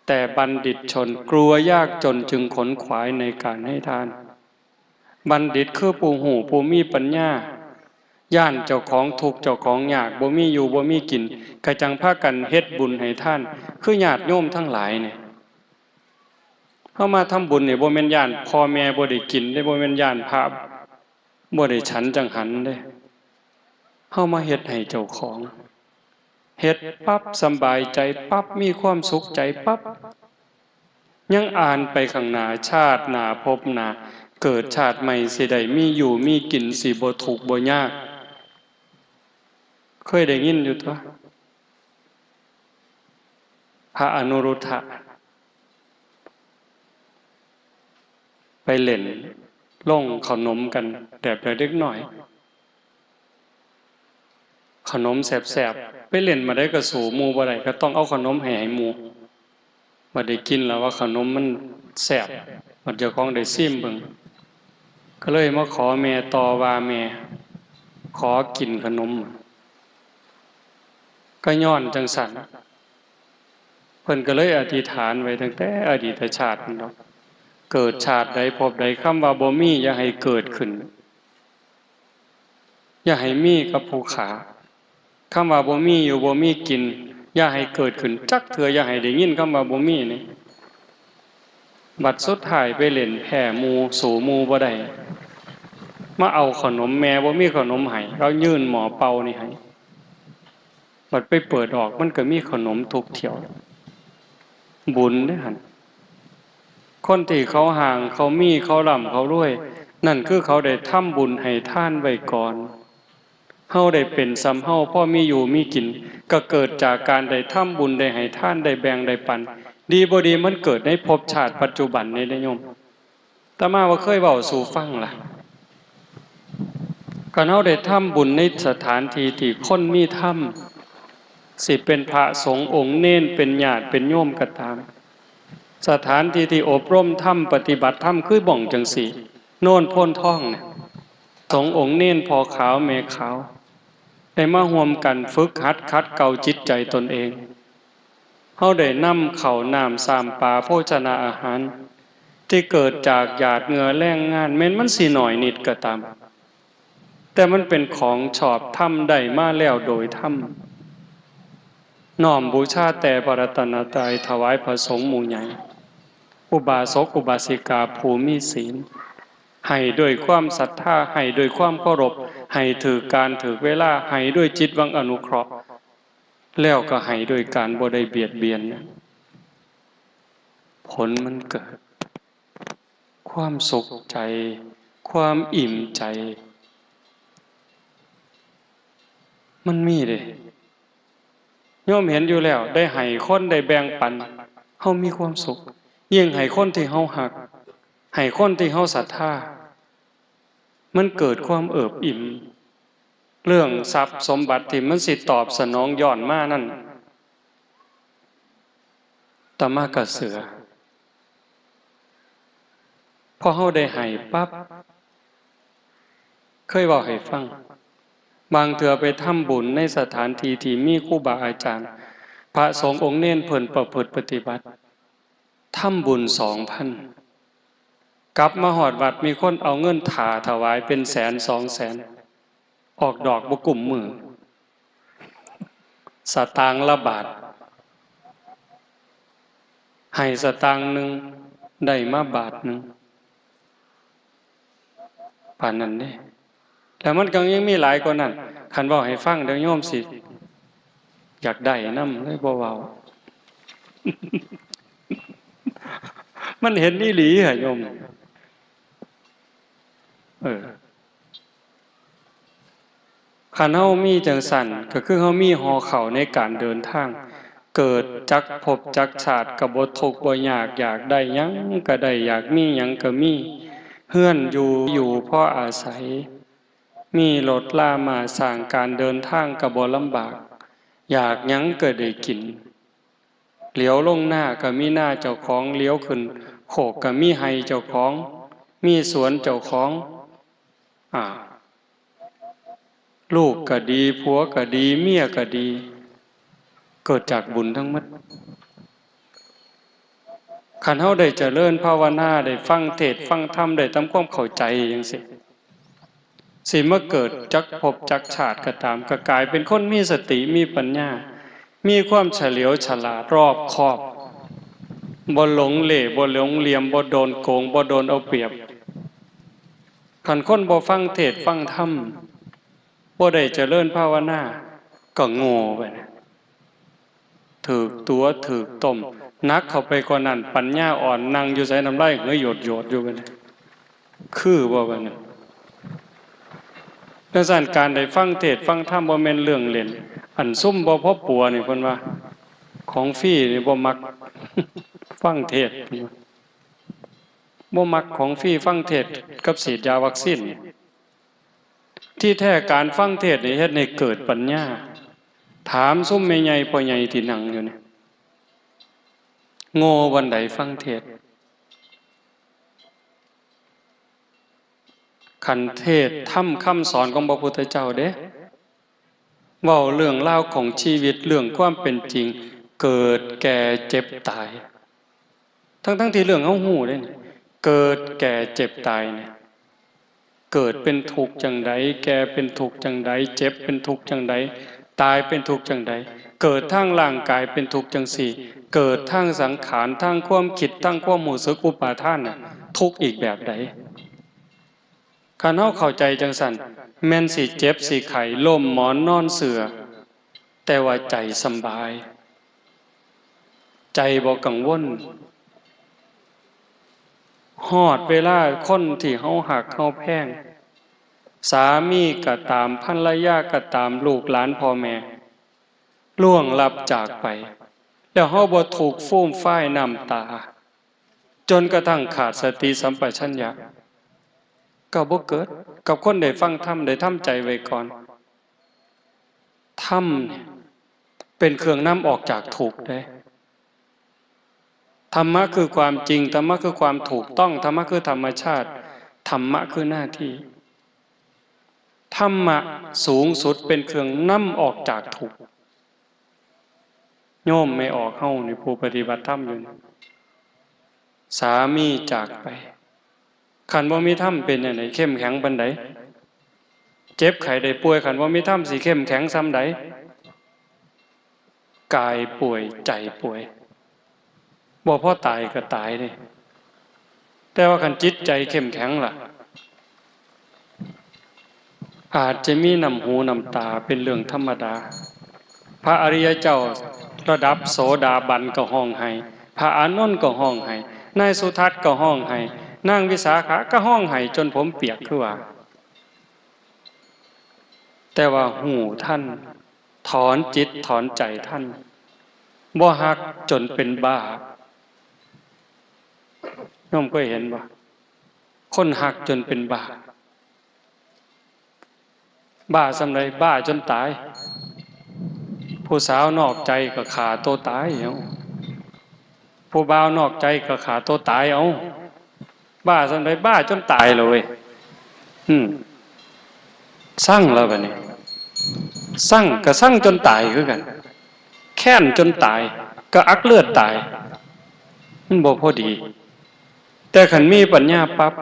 แต่บัณฑิตชนกลัวยากจนจึงขนขวายในการให้ทานบัณฑิตคือผู้หูผู้มีปัญญาย่านเจ้าของทุกข์เจ้าของยากบ่มีอยู่บ่มีกินกะจังพากันเฮ็ดบุญให้ท่านคือญาติโยมทั้งหลายเนี่ยเฮามาทำบุญนี่บ่แม่นย่านพ่อแม่บ่ได้กินได้บ่แม่นย่านพระบ่ได้ฉันจังหันเด้เฮามาเฮ็ดให้เจ้าของเฮ็ดปั๊บสบายใจปั๊บมีความสุขใจปั๊บยังอ่านไปข้างหน้าชาติหน้าภพหน้าเกิดชาติใหม่สิได้มีอยู่มีกินสิบ่ทุกข์บ่ยากเคยได้ยินอยู่ตัวพระอนุรุทธะไปเล่นล่งขนมกันแบบเล็กน้อยขนมแสบๆไปเล่นมาได้ก็สู่หมู่บ่ได้ก็ต้องเอาขนมให้หมู่บ่ได้กินแล้วว่าขนมมันแสบมันเจ้าของได้ซิมเบิ่งก็เลยมาขอแม่ต่อว่าแม่ขอกินขนมก็ย้อนจังสันเพิ่นก็เลยอธิษฐานไว้ตั้งแต่อดีตชาตินั่นดอกเกิดชาติใดพบใดคำว่าบ่มีอย่าให้เกิดขึ้นอย่าให้มีกับผู้ขาคำว่าบ่มีอยู่บ่มีกินอย่าให้เกิดขึ้นจักเถื่ออย่าให้ได้ยินคำว่าบ่มีนี่บัดสุดท้ายไปเล่นแผ่หมู่สู่หมู่บ่ได้มาเอาขนมแม่บ่มีขนมให้เรายื่นหมอเป่านี่ให้บัดไปเปิดออกมันก็มีขนมทุกเที่ยวบุญเด้อหั่นคนที่เขาห่างเขามีเขาร่ำเขารวยนั่นคือเขาได้ทำบุญให้ท่านไว้ก่อนเฮาได้เป็นซ้ำเฮาพ่อมีอยู่มีกินก็เกิดจากการได้ทำบุญได้ให้ท่านได้แบ่งได้ปันดีบ่ดีมันเกิดในภพชาติปัจจุบันนี้ได้โยมแต่มาว่าเคยเว้าสู่ฟังล่ะก็เฮาได้ทำบุญในสถานที่ที่คนมีธรรมสิเป็นพระสงฆ์องค์เน้นเป็นญาติเป็นโยมก็ตามสถานที่ที่อบรมธรรมปฏิบัติธรรมคือบ่องจังสี่โน่นโพ้นท่องเนี่ยสงฆ์องค์เน้นพอขาวแม่ขาวได้มาร่วมกันฝึกหัดขัดเกลาจิตใจตนเองเฮาได้นำข้าวน้ำสามปลาโภชนาอาหารที่เกิดจากหยาดเหงื่อแรงงานแม้นมันสิหน่อยนิดก็ตามแต่มันเป็นของชอบธรรมได้มาแล้วโดยธรรมน้อมบูชาแต่พระรัตนตรัยถวายพระสงฆ์หมู่ใหญ่อุบาสกอุบาสิกาผู้มีศีลให้ด้วยความศรัทธาให้ด้วยความเคารพให้ถือการถือเวลาให้ด้วยจิตหวังอนุเคราะห์แล้วก็ให้ด้วยการบ่ได้เบียดเบียนผลมันเกิดความสุขใจความอิ่มใจมันมีเด้โยมเห็นอยู่แล้วได้ให้คนได้แบ่งปันเฮามีความสุขยิ่งให้คนที่เฮาฮักให้คนที่เฮาศรัทธามันเกิดความเอิบอิ่มเรื่องทรัพย์สมบัติที่มันสิตอบสนองย้อนมานั่นตามากะเสือพอเฮาได้ให้ปั๊บเคยบอกให้ฟังบางเถื่อไปทำบุญในสถานที่ที่มีครูบาอาจารย์พระสงฆ์องค์เน้นเพิ่นประพฤติปฏิบัติทำบุญ2,000กลับมาหอดวัดมีคนเอาเงินถวายเป็น100,000 200,000ออกดอกบ่กุ่มมือสตางค์ละบาทให้สตางค์หนึ่งได้มาบาทหนึ่งปานนั้นเด้แล้วมันก็ยังมีหลายกว่านั้นคันเว้าให้ฟังเดี๋ยวโยมสิอยากได้นำเลยบ่เว้า มันเห็นอีหลีอะโยมคันเฮามีจังสั่นก็คือเฮามีห่อข้าวในการเดินทางเกิดจักภพจักชาติก็บ่ทุกข์บ่ยากอยากได้หยังก็ได้อยากมีหยังก็มีเฮือนอยู่พออาศัยมีรถลามาสร้างการเดินทางก็บ่ลำบากอยากหยังก็ได้กินเหลียวลงหน้าก็มีหน้าเจ้าของเลี้ยวขึ้น โคกก็มีไร่เจ้าของมีสวนเจ้าของลูกก็ดีผัวก็ดีเมียก็ดีเกิดจากบุญทั้งหมดคันเฮาได้เจริญภาวนาได้ฟังเทศน์ฟังธรรมได้ทำความเข้าใจจังซี่สิมาเกิดจักภพจักชาติก็ตามก็กลายเป็นคนมีสติมีปัญญามีความเฉลียวฉลาดรอบคอบบ่หลงเหล่บ่หลงเหลี่ยมบ่โดนโกงบ่โดนเอาเปรียบคันคนบ่ฟังเทศน์ฟังธรรมบ่ได้เจริญภาวนาก็โง่ไปนะถูกตัวถูกต้มนักเข้าไปกว่านั้นปัญญาอ่อนนั่งอยู่ใส่น้ำลายเหยโยดอยู่ไปนะคือบ่ว่านั้นดังนั้นการได้ฟังเทศน์ฟังธรรมบ่แม่นเรื่องเล่นอันซุ่มบ่พอปัวนี่เพิ่นว่าของฟรีนี่บ่มัก ฟังเทศน์บ่มักของฟรีฟังเทศน์กับฉีดยาวัคซีนที่แท้การฟังเทศน์นี่เฮ็ดให้เกิดปัญญาถามซุ่มแม่ใหญ่พ่อใหญ่ที่นั่งอยู่นี่โง่วันใดฟังเทศน์ขันเทศธรรมคำสอนของพระพุทธเจ้าเด้เว้าเรื่องราวของชีวิตเรื่องความเป็นจริงเกิดแก่เจ็บตายทั้งที่เรื่องเฮาฮู้เด้นี่เกิดแก่เจ็บตายเนี่ยเกิดเป็นทุกข์จังใดแก่เป็นทุกข์จังใดเจ็บเป็นทุกข์จังใดตายเป็นทุกข์จังใดเกิดทางร่างกายเป็นทุกข์จังสี่เกิดทางสังขารทางความคิดทางความรู้สึกอุปาทานน่ะทุกข์อีกแบบใดคันเฮาเข้าใจจังซั่นแม่นสิเจ็บสิไข้ล้มหมอนนอนเสื่อแต่ว่าใจสำบายใจบ่กังวลฮอดเวลาคนที่เฮาหักเฮาแพงสามีก็ตามภรรยาก็ตามลูกหลานพ่อแม่ล่วงลับจากไปแล้วเฮาบ่ถูกฟูมฟ้ายน้ำตาจนกระทั่งขาดสติสัมปชัญญะก็บ่เกิดกับคนได้ฟังธรรมได้ทำใจไว้ก่อนธรรมเนี่ยเป็นเครื่องนำออกจากทุกข์ได้ธรรมะคือความจริงธรรมะคือความถูกต้องธรรมะคือธรรมชาติธรรมะคือหน้าที่ธรรมะสูงสุดเป็นเครื่องนำออกจากทุกข์โยมไม่ออกเฮานี่ผู้ปฏิบัติธรรมอยู่สามีจากไปขันบ่มีธรรมเป็นจังได๋เข้มแข็งปานใดเจ็บไข้ได้ป่วยขันบ่มีธรรมสิเข้มแข็งส่ำใดกายป่วยใจป่วยบ่พอตายก็ตายเด้แต่ว่าคันจิตใจเข้มแข็งล่ะอาจจะมีน้ำหูน้ำตาเป็นเรื่องธรรมดาพระอริยเจ้าระดับโสดาบันก็ห้องไห้พระอานนท์ก็ห้องไห้นายสุทัศน์ก็ห้องไห้นางวิสาขาก็ห้องไห้จนผมเปียกคือว่าแต่ว่าหูท่านถอนจิตถอนใจท่านบ่ฮักจนเป็นบ้าโยมก็เห็นบ่คนฮักจนเป็นบ้าบ้าสำใดบ้าจนตายผู้สาวนอกใจก็ฆ่าตัวตายเอาผู้บ่าวนอกใจก็ฆ่าตัวตายเอาบ้าสำใดบ้าจนตายเลยสั่งแล้วบัดนี้สั่งก็สั่งจนตายคือกันแค้นจนตายก็อักเลือดตายมันบ่พอดีแต่ขันมีปัญญาปั๊บ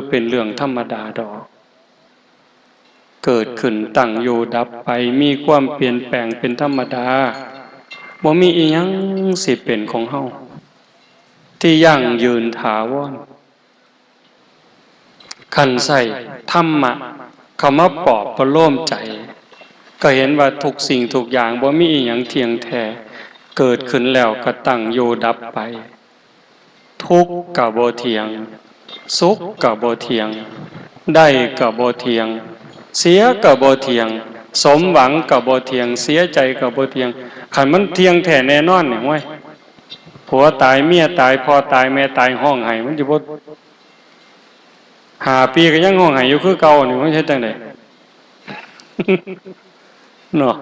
เป็นเรื่องธรรมดาดอกเกิดขึ้นตั้งอยู่ดับไปมีความเปลี่ยนแปลงเป็นธรรมดาบ่มีอีหยังสิเป็นของเฮาที่ยั่งยืนถาวรคันใส่ธรรมะเข้ามาปลอบประโลมใจก็เห็นว่าทุกสิ่งทุกอย่างบ่มีอีหยังเที่ยงแท้เกิดขึ้นแล้วก็ตั้งอยู่ดับไปทุกข์ก็บ่เที่ยงสุขก็บ่เที่ยงได้ก็บ่เที่ยงเสียก็บ่เที่ยงสมหวังก็บ่เที่ยงเสียใจก็บ่เที่ยงคันมันเที่ยงแท้แน่นอนเนี่ยเว้ยผัวตายเมียตายพ่อตายแม่ตายห้องไห้มันสิบ่5 ปีก็ยังห้องไห้อยู่คือเก่านี่มันเฮ็ดจังได๋เนาะ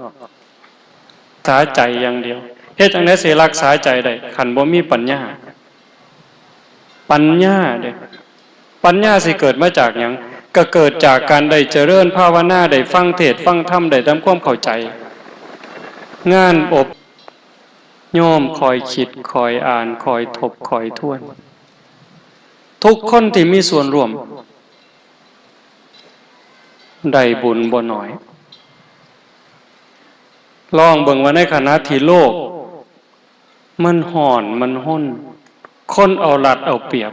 สาใจอย่างเดียวเฮ็ดจังได๋สิรักษาใจได้คันบ่มีปัญญา ปัญญาเด้ปัญญาสิเกิดมาจากหยังก็เกิดจากการได้เจริญภาวนาได้ฟังเทศน์ฟังธรรมได้ทำความเข้าใจงานอบโยมคอยคิดคอยอ่านคอยทบคอยทวนทุกคนที่มีส่วนร่วมได้บุญบ่น้อยลองเบิ่งว่าในขณะที่โลกมันห่อนมันห้นคนเอารัดเอาเปรียบ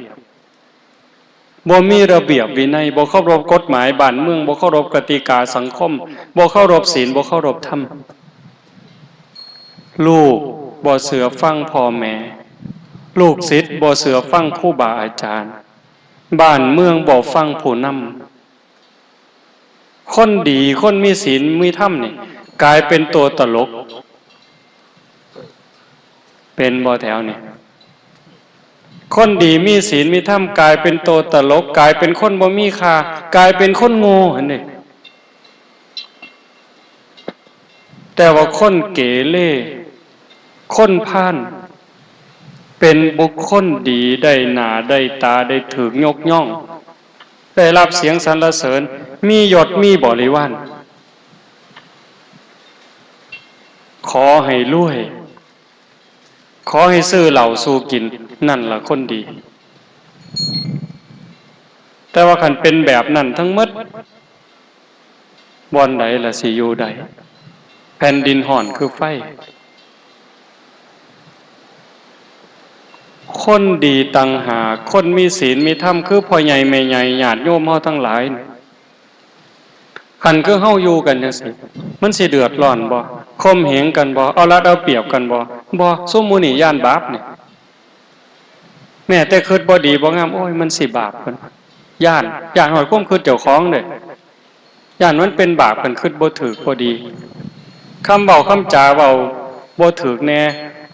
บ่มีระเบียบวินัยบ่เคารพกฎหมายบ้านเมืองบ่เคารพกติกาสังคมบ่เคารพศีลบ่เคารพธรรมลูกบ่เสือฟังพ่อแม่ลูกศิษย์บ่เสือฟังครูบาอาจารย์บ้านเมืองบ่ฟังผู้นำคนดีคนมีศีลมีธรรมนี่กลายเป็นตัวตลกเป็นบ่แถวนี่คนดีมีศีลมีธรรมกลายเป็นตัวตลกกลายเป็นคนบ่มีค่ากลายเป็นคนโง่หั่นนี่แต่ว่าคนเกเรคนพาลเป็นบุคคลดีได้หน้าได้ตาได้ถูกยกย่องได้รับเสียงสรรเสริญมียศมีบริวารขอให้รวยขอให้ซื้อเหล้าสู่กินนั่นล่ะคนดีแต่ว่าคันเป็นแบบนั้นทั้งหมดบ่อนใดล่ะสิอยู่ใดแผ่นดินห่อนคือไฟคนดีต่างหากคนมีศีลมีธรรมคือพ่อใหญ่แม่ใหญ่ญาติโยมเฮาทั้งหลายคันคือเฮาอยู่กันจังซี่มันสิเดือดร้อนบ่ข่มเหงกันบ่เอารัดเอาเปรียบกันบ่ซุมหมู่นี่ย้านบาปนี่แม้แต่คิดบ่ดีบ่งามโอ้ยมันสิบาปเพิ่นย้านหอยความคิดเจ้าของเด้ย้านมันเป็นบาปเพิ่นคิดบ่ถูกบ่ดีคำเว้าคำจาเว้าบ่ถูกแน่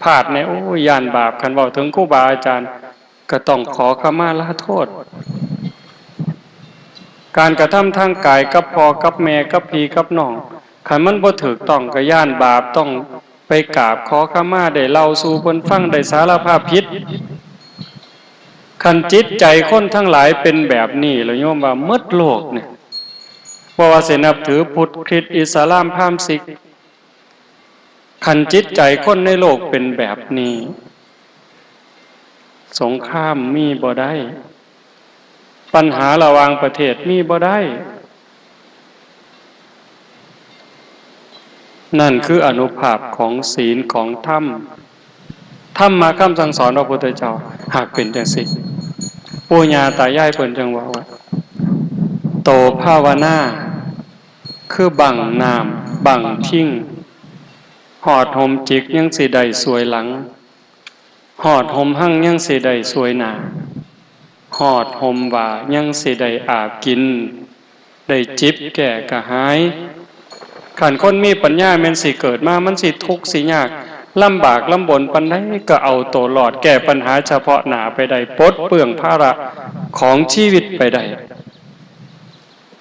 พลาดแน่โอ้ยย้านบาปคันเว้าถึงครูบาอาจารย์ก็ต้องขอขมาลาโทษการกระทำทางกายกับพ่อกับแม่กับพี่กับน้องคันมันบ่ถูกต้องก็ย้านบาปต้องไปกราบขอขมาได้เล่าสู่เพิ่นฟังได้สารภาพผิดคันจิตใจคนทั้งหลายเป็นแบบนี้แล้วโยมว่าหมดโลกเนี่ยบ่ว่าสินับถือพุทธคริสต์อิสลามพราหมณ์ศิษย์คันจิตใจคนในโลกเป็นแบบนี้สงครามมีบ่ได้ปัญหาระหว่างประเทศมีบ่ได้นั่นคืออานุภาพของศีลของธรรมธรรมะคำสั่งสอนพระพุทธเจ้าหากเป็นจังซี่ปู่ย่าตายายเพิ่นจังว่าโตภาวนาคือบังน้ำบังทิ้งหอดห่มจิกยังสิได้สวยหลังหอดห่มหั่งยังสิได้สวยหน้าหอดห่มว่ายังสิได้อาบกินได้จิบแก่กะหายขันคนมีปัญญาแม่นสิเกิดมามันสิทุกข์สิยากลำบากลำบนปานใดก็เอาตัวรอดแก้ปัญหาเฉพาะหน้าไปได้ปลดเปลื้องภาระของชีวิตไปได้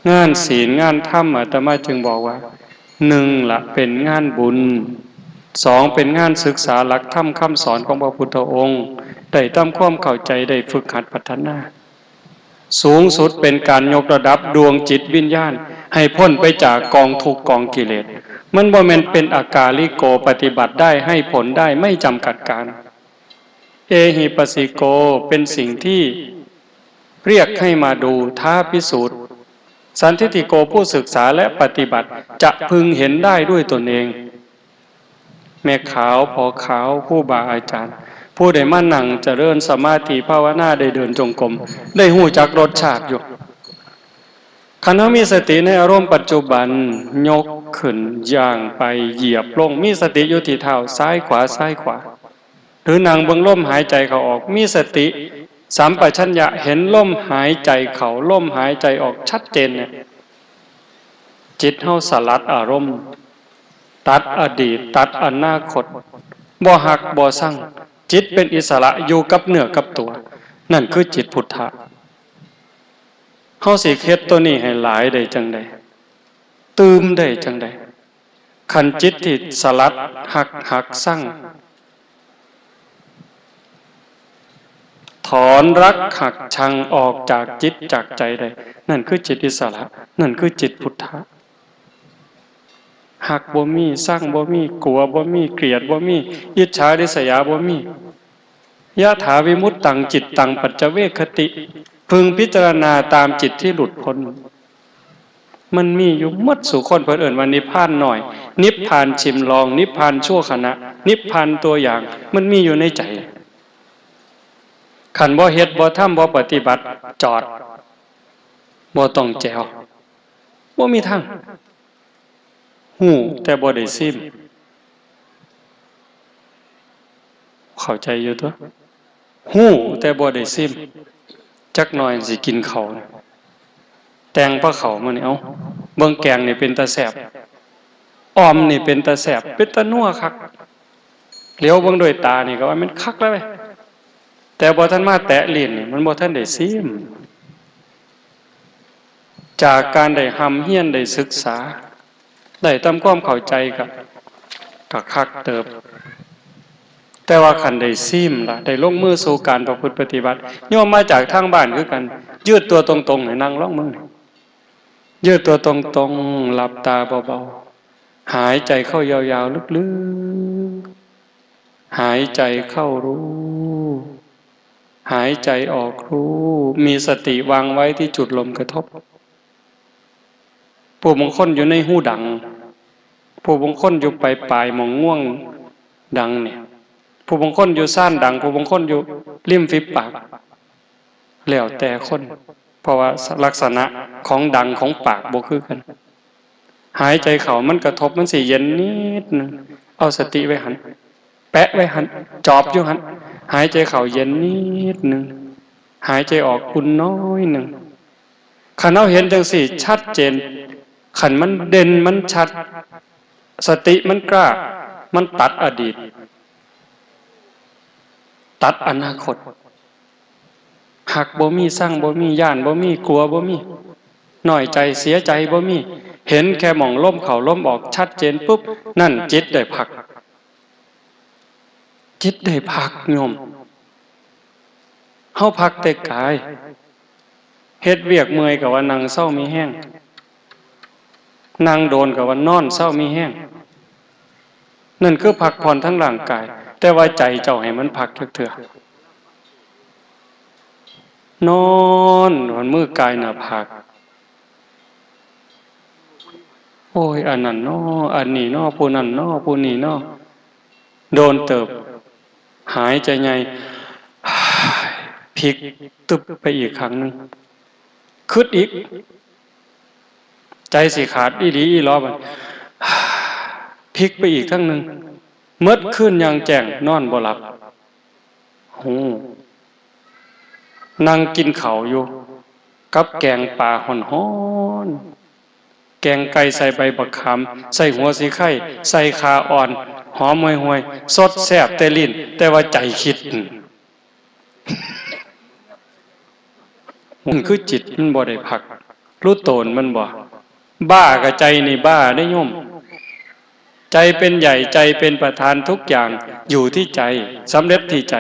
งานศีลงานธรรมอาตมาจึงบอกว่า1ละเป็นงานบุญ2เป็นงานศึกษาหลักธรรมคำสอนของพระพุทธองค์ได้ทำความเข้าใจได้ฝึกหัดพัฒนาสูงสุดเป็นการยกระดับดวงจิตวิญญาณให้พ้นไปจากกองทุกข์กองกิเลสมันบ่แม่นเป็นอากาลิโกปฏิบัติได้ให้ผลได้ไม่จำกัดการเอหิปัสสิโกเป็นสิ่งที่เรียกให้มาดูท้าพิสูจน์สันทิฏฐิโกผู้ศึกษาและปฏิบัติจะพึงเห็นได้ด้วยตนเองแม่ขาวพอขาวผู้บาอาจารย์ผู้ใดมานั่งเจริญสมาธิภาวนาได้เดินจงกรมได้หู้จักรสชาติอยู่คันเฮามีสติในอารมณ์ปัจจุบันยกขึ้นย่างไปเหยียบลงมีสติอยู่ที่เท้าซ้ายขวาซ้ายขวาหรือนั่งเบิ่งลมหายใจเข้าออกมีสติสัมปชัญญะเห็นลมหายใจเข้าลมหายใจออกชัดเจนเนี่ยจิตเฮาสลัดอารมณ์ตัดอดีตตัดอนาคตบ่หักบ่สั่งจิตเป็นอิสระอยู่กับเนื้อกับตัวนั่นคือจิตพุทธะเฮาสิเฮ็ดตัวนี้ให้หลายได้จังได๋ตื่มได้จังได๋คันจิตที่สลัดหักสั่ง ถอนรักหักชังออกจากจิตจากใจได้นั่นคือจิตอิสระนั่นคือจิตพุทธะหักบ่มีสร้างบ่มีกลัวบ่มีเกลียดบ่มีอิจฉาริษยาบ่มียะถาวิมุตตังจิตตังปัจจเวคคติพึงพิจารณาตามจิตที่หลุดพ้นมันมีอยู่หมดสู่คนเพิ่นเอิ้นว่านิพพานหน่อยนิพพานชิมลองนิพพานชั่วขณะนิพพานตัวอย่างมันมีอยู่ในใจขันบ่เฮ็ดบ่ทำบ่ปฏิบัติจอดบ่ต้องแจวบ่มีทางหูแต่บ่ได้ซิมเข้าใจอยู่ตัวหูแต่บ่ได้ซิมจักหน่อยสิกินเขาแตงพระเขามื้อนี้เอ้าเบิ่งแกงนี่เป็นตาแซ่บอ้อมนี่เป็นตาแซ่บเป็นตานัวคักเหลียวเบิ่งด้วยตานี่ก็ว่ามันคักแล้วเว้ยแต่บ่ทันมาแตะลิ้นนี่มันบ่ทันได้ซิมจากการได้หำเฮียนได้ศึกษาได้ทำความเข้าใจกับคักเติบแต่ว่าขันได้ซิมล่ะได้ลงมือสู่การประพฤติปฏิบัติโยมมาจากทางบ้านคือกันยืดตัวตรงๆให้นั่งลงมือยืดตัวตรงๆหลับตาเบาๆหายใจเข้ายาวๆลึกๆหายใจเข้ารู้หายใจออกรู้มีสติวางไว้ที่จุดลมกระทบผู้บางคนอยู่ในหูดังผู้บางคนอยู่ปลายๆมองง่วงดังเนี่ยผู้บางคนอยู่ซ่านดังผู้บางคนอยู่ริมฝีปากแล้วแต่คนเพราะว่าลักษณะของดังของปากบ่คือกันหายใจเข้ามันกระทบมันสิเย็นนิดนึงเอาสติไว้หันแปะไว้หันจอบอยู่หันหายใจเข้าเย็นนิดนึงหายใจออกอุ่นน้อยนึงคันเอาเห็นจังสี่ชัดเจนขันมันเด่นมันชัดสติมันกล้ามันตัดอดีตตัดอนาคตหักบ่มีสร้างบ่มีย่านบ่มีกลัวบ่มีน้อยใจเสียใจบ่มีเห็นแค่หม่องล้มเข่าล้มออกชัดเจนปุ๊บนั่นจิตได้พักจิตได้พักโยมเฮาพักแต่กายเฮ็ดเวียกเมื่อยก็ว่านั่งเศร้ามีแห้งนั่งโดนก็ว่านอนเศร้ามีแห้งนั่นคือพักผ่อนทั้งร่างกายแต่ว่าใจเจ้าให้มันพักเถื่อนอนวันมือกายหน้าผากโอ้ยอันนั้นน้ออันนี้น้อผู้นั้นน้อผู้นี้น้อโดนเติบหายใจใหญ่พลิกตึบไปอีกครั้งนึงคึดอีกใจสิขาดอีหลีอีหลอมันพลิกไปอีกครั้งนึงเมื่อคืนยังแจ้งนอนบ่หลับนั่งกินข้าวอยู่กับแกงปลาห่อนๆแกงไก่ใส่ใบบักขามใส่หัวสีไข่ใส่คาอ่อนหอมห่วยๆสดแซ่บแต่ลิ้นแต่ว่าใจคิดมันคือจิตมันบ่ได้พักรู้โตนมันบ่บ้ากับใจนี่บ้าได้โยมใจเป็นใหญ่ใจเป็นประธานทุกอย่างอยู่ที่ใจสำเร็จที่ใจ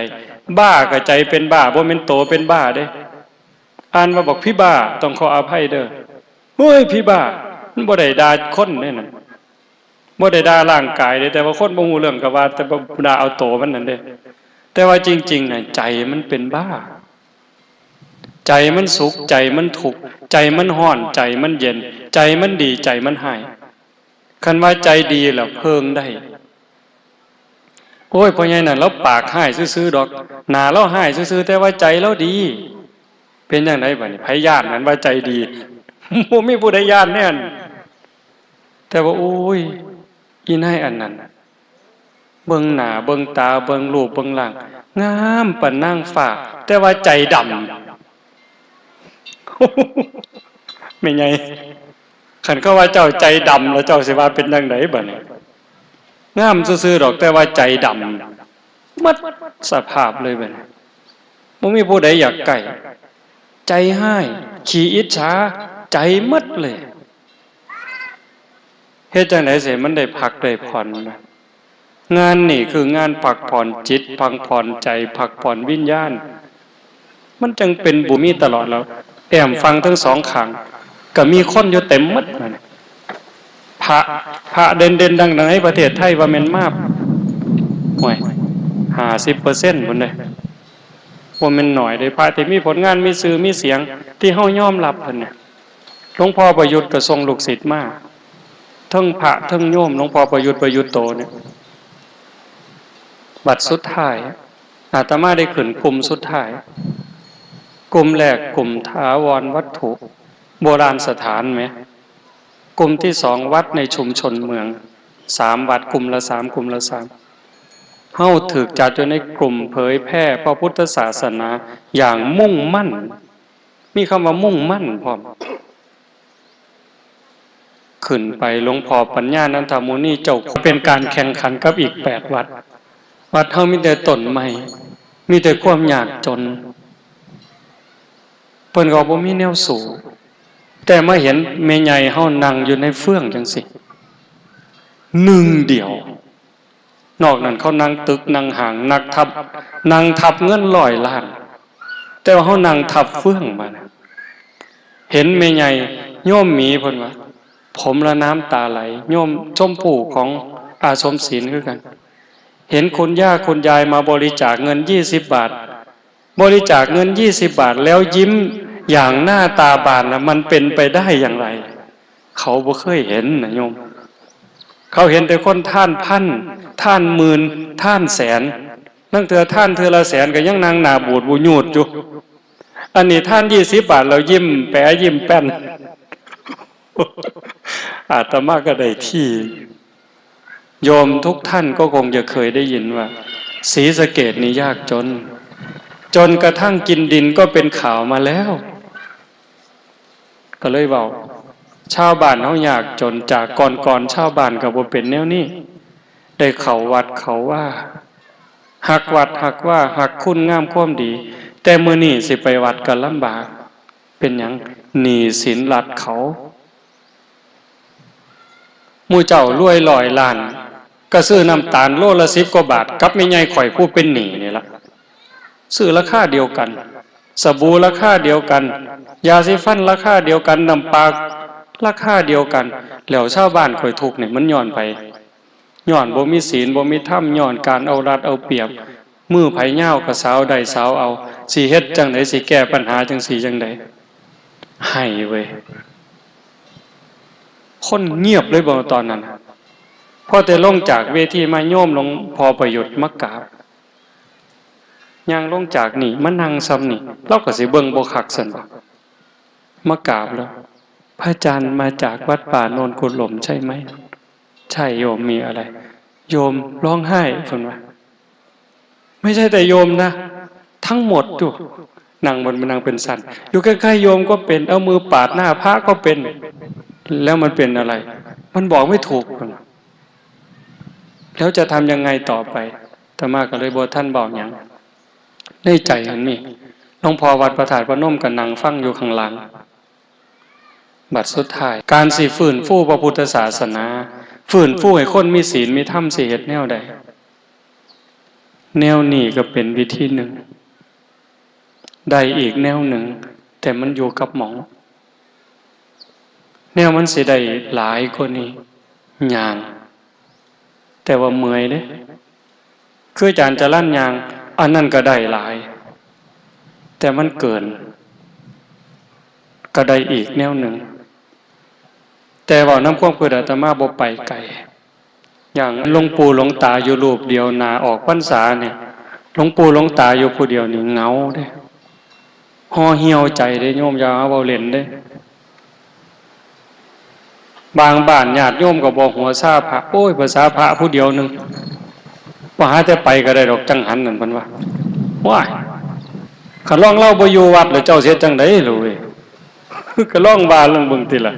บ้ากับใจเป็นบ้าบ่แม่นโตเป็นบ้าเด้อ่านว่าบอกพี่บ้าต้องขออภัยเด้อเฮ้ยพี่บ้ามันบ่ได้ด่าคนเด้นั่นบ่ได้ด่าร่างกายเด้แต่ว่าคนบ่ฮู้เรื่องก็ว่าแต่บ่ด่าเอาโตมันนั่นเด้แต่ว่าจริงๆน่ะใจมันเป็นบ้าใจมันสุขใจมันทุกข์ใจมันร้อนใจมันเย็นใจมันดีใจมันหายคันว่าใจดีแล้วเพิงได้โอ้ยพ่อใหญ่นั่นเราปากหายซื่อๆดอกหน้าเราหายซื่อๆแต่ว่าใจเราดีเป็นจังได๋บัดนี้ไผญาตินั้นว่าใจดีบ่มีผู้ใดญาติแน่นแต่ว่าโอ้ยอีนายอันนั้นเบิ่งหน้าเบิ่งตาเบิ่งรูปเบิ่งร่างงามปานนางฟ้าแต่ว่าใจดำไม่ไงขันเขาว่าเจ้าใจดำแล้วเจ้าสิว่าเป็นจังไดบัดนี้งามซื่อๆดอกแต่ว่าใจดำมัดสภาพเลยบัดนี้บ่มีผู้ใดอยากใกล้ใจให้ขี้อิจฉาใจมัดเลยเฮ็ดจังได๋สิมันได้พักได้ผ่อนนะงานนี่คืองานพักผ่อนจิตพักผ่อนใจพักผ่อนวิญญาณ มันจึงเป็นบุมีตลอดแล้วแอมฟังทั้งสองข้างก็มีคนอยู่เต็มหมดนั่นพระเด่นๆดังๆในประเทศไทยว่าแม่นมากห่วย50%พุ่นเด้บ่แม่นน้อยเด้พระที่มีผลงานมีชื่อมีเสียงที่เฮายอมรับเพิ่นเนี่ยหลวงพ่อประยุทธ์ก็ส่งลูกศิษย์มาทั้งพระทั้งโยมหลวงพ่อประยุทธ์โตเนี่ยบัดสุดท้ายอาตมาได้ขึ้นกลุ่มสุดท้ายกลุ่มแรกกลุ่มถาวรวัตถุโบราณสถานไหมกลุ่มที่สองวัดในชุมชนเมือง3วัดกลุ่มละ3กลุ่มละ3เฮาถูกจัดอยู่ในกลุ่มเผยแพร่พระพุทธศาสนาอย่างมุ่งมั่นมีคำว่ามุ่งมั่นพร้อมขึ้นไปหลวงพ่อปัญญานันทมุนีเจ้าเป็นการแข่งขันกับอีก8วัดเฮามีแต่ต้นไม้มีแต่ความยากจนเพิ่นก็บ่มีแนวสู่แต่มาเห็นแม่ใหญ่เฮานั่งอยู่ในเฟื่องจังซี่หนึ่งเดียวนอกนั้นเขานั่งตึกนั่งห่างนั่งทับเงิน100 ล้านแต่ว่าเฮานั่งทับเฟื่องมานะเห็นแม่ใหญ่โยมหมีเพิ่นว่าผมละน้ำตาไหลโยมชมพู่ของอาสมศีลคือกันเห็นคุณย่าคุณยายมาบริจาคเงิน20 บาทบริจาคเงิน20 บาทแล้วยิ้มอย่างหน้าตาบานนะมันเป็นไปได้อย่างไรเขาบ่เคยเห็นนะโยมเขาเห็นแต่คนท่านพันท่านหมื่นท่านแสนนั่งเถื่อท่านเถื่อละแสนก็ยังนางหน้าบูดบูญูดอยู่อันนี้ท่าน20 บาทเรายิ้มแปะยิ้มแป้นอาตมาก็ได้ที่โยมทุกท่านก็คงจะเคยได้ยินว่าศรีสะเกษนี่ยากจนกระทั่งกินดินก็เป็นข่าวมาแล้วก็เลยบอกชาวบ้านเฮายากจนจากก่อนชาวบ้านก็บ่เป็นแนวนี้ได้เข้าวัดเขาว่าหักวัดหักว่าหักคุณงามความดีแต่มื้อนี้สิไปวัดก็ลำบากเป็นหยังหนี้สินรัดเขาหมู่เจ้ารวย100 ล้านก็ซื้อน้ำตาลโลละ10 กว่าบาทกับแม่ใหญ่ข่อยผู้เป็นหนี้นี่ล่ะซื้อราคาเดียวกันสบู่ราคาเดียวกันยาสีฟันราคาเดียวกันน้ำปลาราคาเดียวกันแล้วชาวบ้านข่อยทุกข์นี่มันย้อนไปย้อนบ่มีศีลบ่มีธรรมย้อนการเอารัดเอาเปรียบมือไผเหย้าก็สาวได้สาวเอาสิเฮ็ดจังได๋สิแก้ปัญหาจังซี่จังได๋ให้เว้ยคนเงียบเลยบ่ตอนนั้นพอแต่ลงจากเวทีมาโยมหลวงพ่อประยุทธ์มากราบย่างลงจากนี่มานั่งซ้ำนี่เราก็สิเบิ่งบ่คักซั่นบ่มากราบแล้วพระอาจารย์มาจากวัดป่าโนนกุฎหล่มใช่ไหมใช่โยมมีอะไรโยมร้องไห้เพิ่นว่าไม่ใช่แต่โยมนะทั้งหมดอยู่นั่งบนมันนั่งเป็นสันอยู่ใกล้ๆโยมก็เป็นเอามือปาดหน้าพระก็เป็นแล้วมันเป็นอะไรมันบอกไม่ถูกแล้วจะทำยังไงต่อไปอาตมาก็เลยบอกท่านบอกอย่างในใจอันนี้หลวงพ่อวัดพระธาตุพนมก็นั่งฟังอยู่ข้างหลังบัดสุดท้ายการสิฟื้นฟูพระพุทธศาสนาฟื้นฟูให้คนมีศีลมีธรรมสิเฮ็ดแนวใดแนวนี้ก็เป็นวิธีหนึ่งได้อีกแนวหนึ่งแต่มันอยู่กับหมอแนวมันสิได้หลายกว่านี้ย่างแต่ว่าเมื่อยเด้คืออาจารย์จะลั่นยางอันนั้นก็ได้หลายแต่มันเกินก็ได้อีกแนวหนึ่งแต่ว่าน้ำความคืออาตมาบ่ไปไกลอย่างหลวงปู่หลวงตาอยู่รูปเดียวนาออกพรรษาเนี่ยหลวงปู่หลวงตาอยู่ผู้เดียวนี่เหงาเด้ห่อเหี่ยวใจเด้โยมอย่าเอาเว้าเล่นเด้บางบ้านญาติโยมก็บอกหัวซาพระโอ้ยภาษาพระผู้เดียวนึงว่าหาแต่ไปก็ได้ดอกจังหันนั่นเพิ่นว่าว้ายคันลองเล่าบ่อยู่วัดแล้วเจ้าเสียจังได๋ล่ะเว้ยก็ลองว่าลองเบิ่งติล่ะ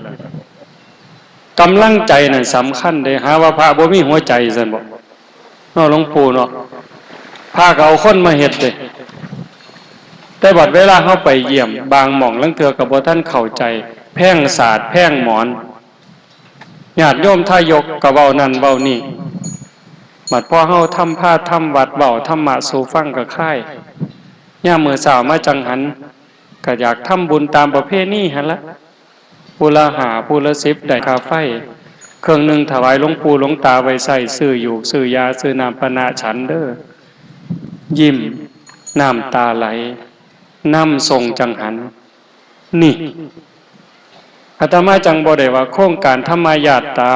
กำลังใจนั่นสำคัญเด้หาว่าพระบ่มีหัวใจซั่นบ่เนาะหลวงปู่เนาะพาก็เอาคนมาเฮ็ดเด้แต่บัดเวลาเฮาไปเยี่ยมบางหม่องลังเทื่อก็บ่ทันเข้าใจแพ่งศาสตร์แพ่งหมอนญาติโยมทายกก็เว้านั่นเว้านี่บัดพอเฮาทำพาทำวัดเว้าธรรมะสู่ฟังก็คาย ย่ามมื้อเช้ามาจังหันก็อยากทำบุญตามประเพณีหั่นละผู้ละ5ผู้ละ10ได้ค่าไฟเครื่องหนึงถวายหลวงปู่หลวงตาไว้ใช้ซื้ออยู่ซื้อยาซื้อน้ำปานะฉันเด้อยิ้มน้ำตาไหลน้ำทรงจังหันนี่อาตมาจังบ่ได้ว่าโครงการธรรมญาตรา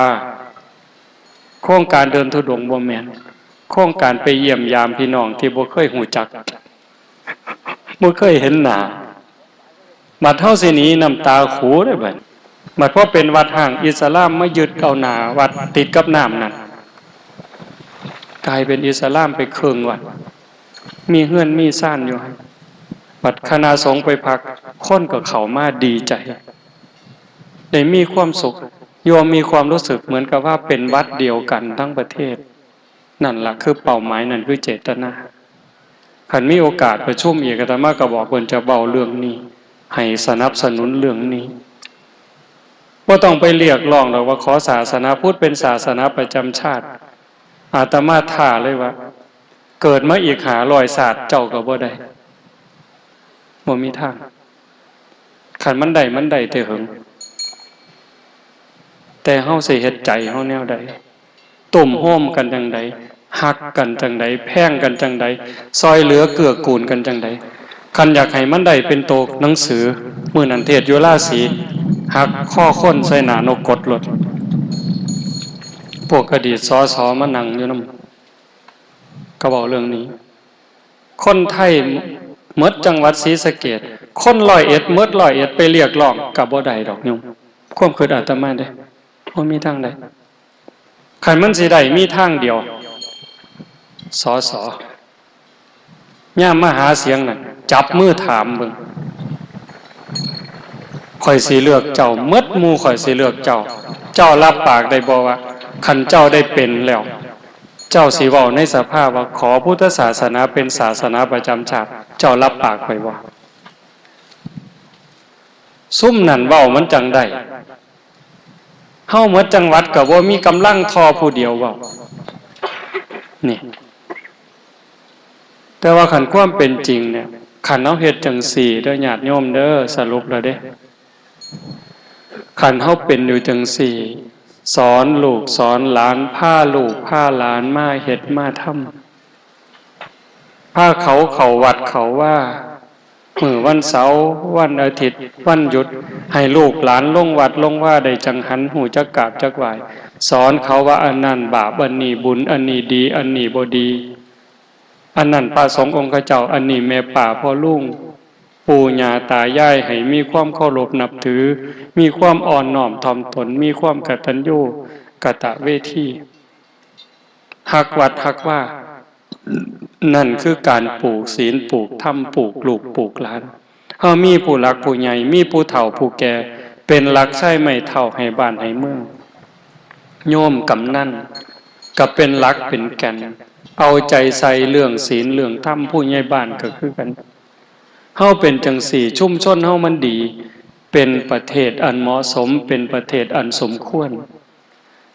โครงการเดินธุดงค์บ่แม่นโครงการไปเยี่ยมยามพี่น้องที่บ่เคยหูจักบ่เคยเห็นหน้าบัดเฮาสิหนีน้ำตาขูได้บัดบัดพอเป็นวัดห่างอิสลามมายึดเอาหน้าวัดติดกับน้ำนั่นกลายเป็นอิสลามไปครึ่งวัดมีเฮือนมีซ่านอยู่หั่นบัดคณะสงฆ์ไปพักคนก็เข้ามาดีใจได้มีความสุขโยมมีความรู้สึกเหมือนกับว่าเป็นวัดเดียวกันทั้งประเทศนั่นล่ะคือเป้าหมายนั่นคือเจตนาคันมีโอกาสประชุมอีกอาตมาก็บอกเพิ่นจะเว้าเรื่องนี้ให้สนับสนุนเรื่องนี้บ่ต้องไปเรียกร้องหรอกว่าขอศาสนาพุทธเป็นศาสนาประจำชาติอาตมาท้าเลยว่าเกิดมาอีก500ศาสตร์เจ้าก็บ่ได้บ่มีทางคันมันได้แต่หึงแต่เฮาสิเฮ็ดใจเฮาแนวใดตุ่มโฮมกันจังใดฮักกันจังใดแพงกันจังใดซอยเหลือเกื้อกูลกันจังใดคันอยากให้มันได้เป็นโตหนังสือมื้อนั้นเทศอยู่ราศีฮักข้อคนใส่หน้านกกดรถพวกอดีตสสมานั่งอยู่นำก็เว้าเรื่องนี้คนไทยหมดจังหวัดศรีสะเกษคน101หมด101ไปเรียกร้องก็บ่ได้ดอกโยมความคิดอาตมาเด้บ่มีทางใดคันมันสิได้มีทางเดียวสสย่ามมาหาเสียงนั่นจับมือถามเบิ่งข่อยสิเลือกเจ้าหมดหมู่ข่อยสิเลือกเจ้าเจ้ารับปากได้บ่ว่าคันเจ้าได้เป็นแล้วเจ้าสิเว้าในสภาพว่าขอพุทธศาสนาเป็นศาสนาประจำชาติเจ้ารับปากข่อยบ่ซุ่มนั่นเว้ามันจังได้เฮาหมดจังหวัดก็บ่มีกำลังทอผู้เดียวเว้านี่แต่ว่าคันความเป็นจริงเนี่ยคันเฮาเฮ็ดจังซี่เด้อญาติโยมเด้อสรุปแล้วเด้คันเฮาเป็นอยู่จังซี่สอนลูกสอนหลานพาลูกพาหลานมาเฮ็ดมาทำพาเขาเข้าวัดเขาว่ามื้อวันเสาร์วันอาทิตย์วันหยุดให้ลูกหลานลงวัดลงว่าได้จังหันหูจักกราบจักไหว้สอนเขาว่าอันนั้นบาปอันนี้บุญอันนี้ดีอันนี้บ่ดีอันนั้นพระสงฆ์องค์เจ้าอันนี้แม่ป่าพ่อลุงปู่ย่าตายายให้มีความเคารพนับถือมีความอ่อนน้อมถ่อมตนมีความกตัญญูกตเวทีฮักวัดฮักว่านั่นคือการปลูกศีลปลูกธรรมปลูกลูกปลูกหลานเฮามีผู้หลักผู้ใหญ่มีผู้เฒ่าผู้แก่เป็นหลักใช้ไม่เฒ่าให้บ้านให้เมืองโยมกำนันก็เป็นหลักเป็นแก่นเอาใจใส่เรื่องศีลเรื่องธรรมผู้ใหญ่บ้านก็คือกันเฮาเป็นจังสี่ชุมชนเฮามันดีเป็นประเทศอันเหมาะสมเป็นประเทศอันสมควร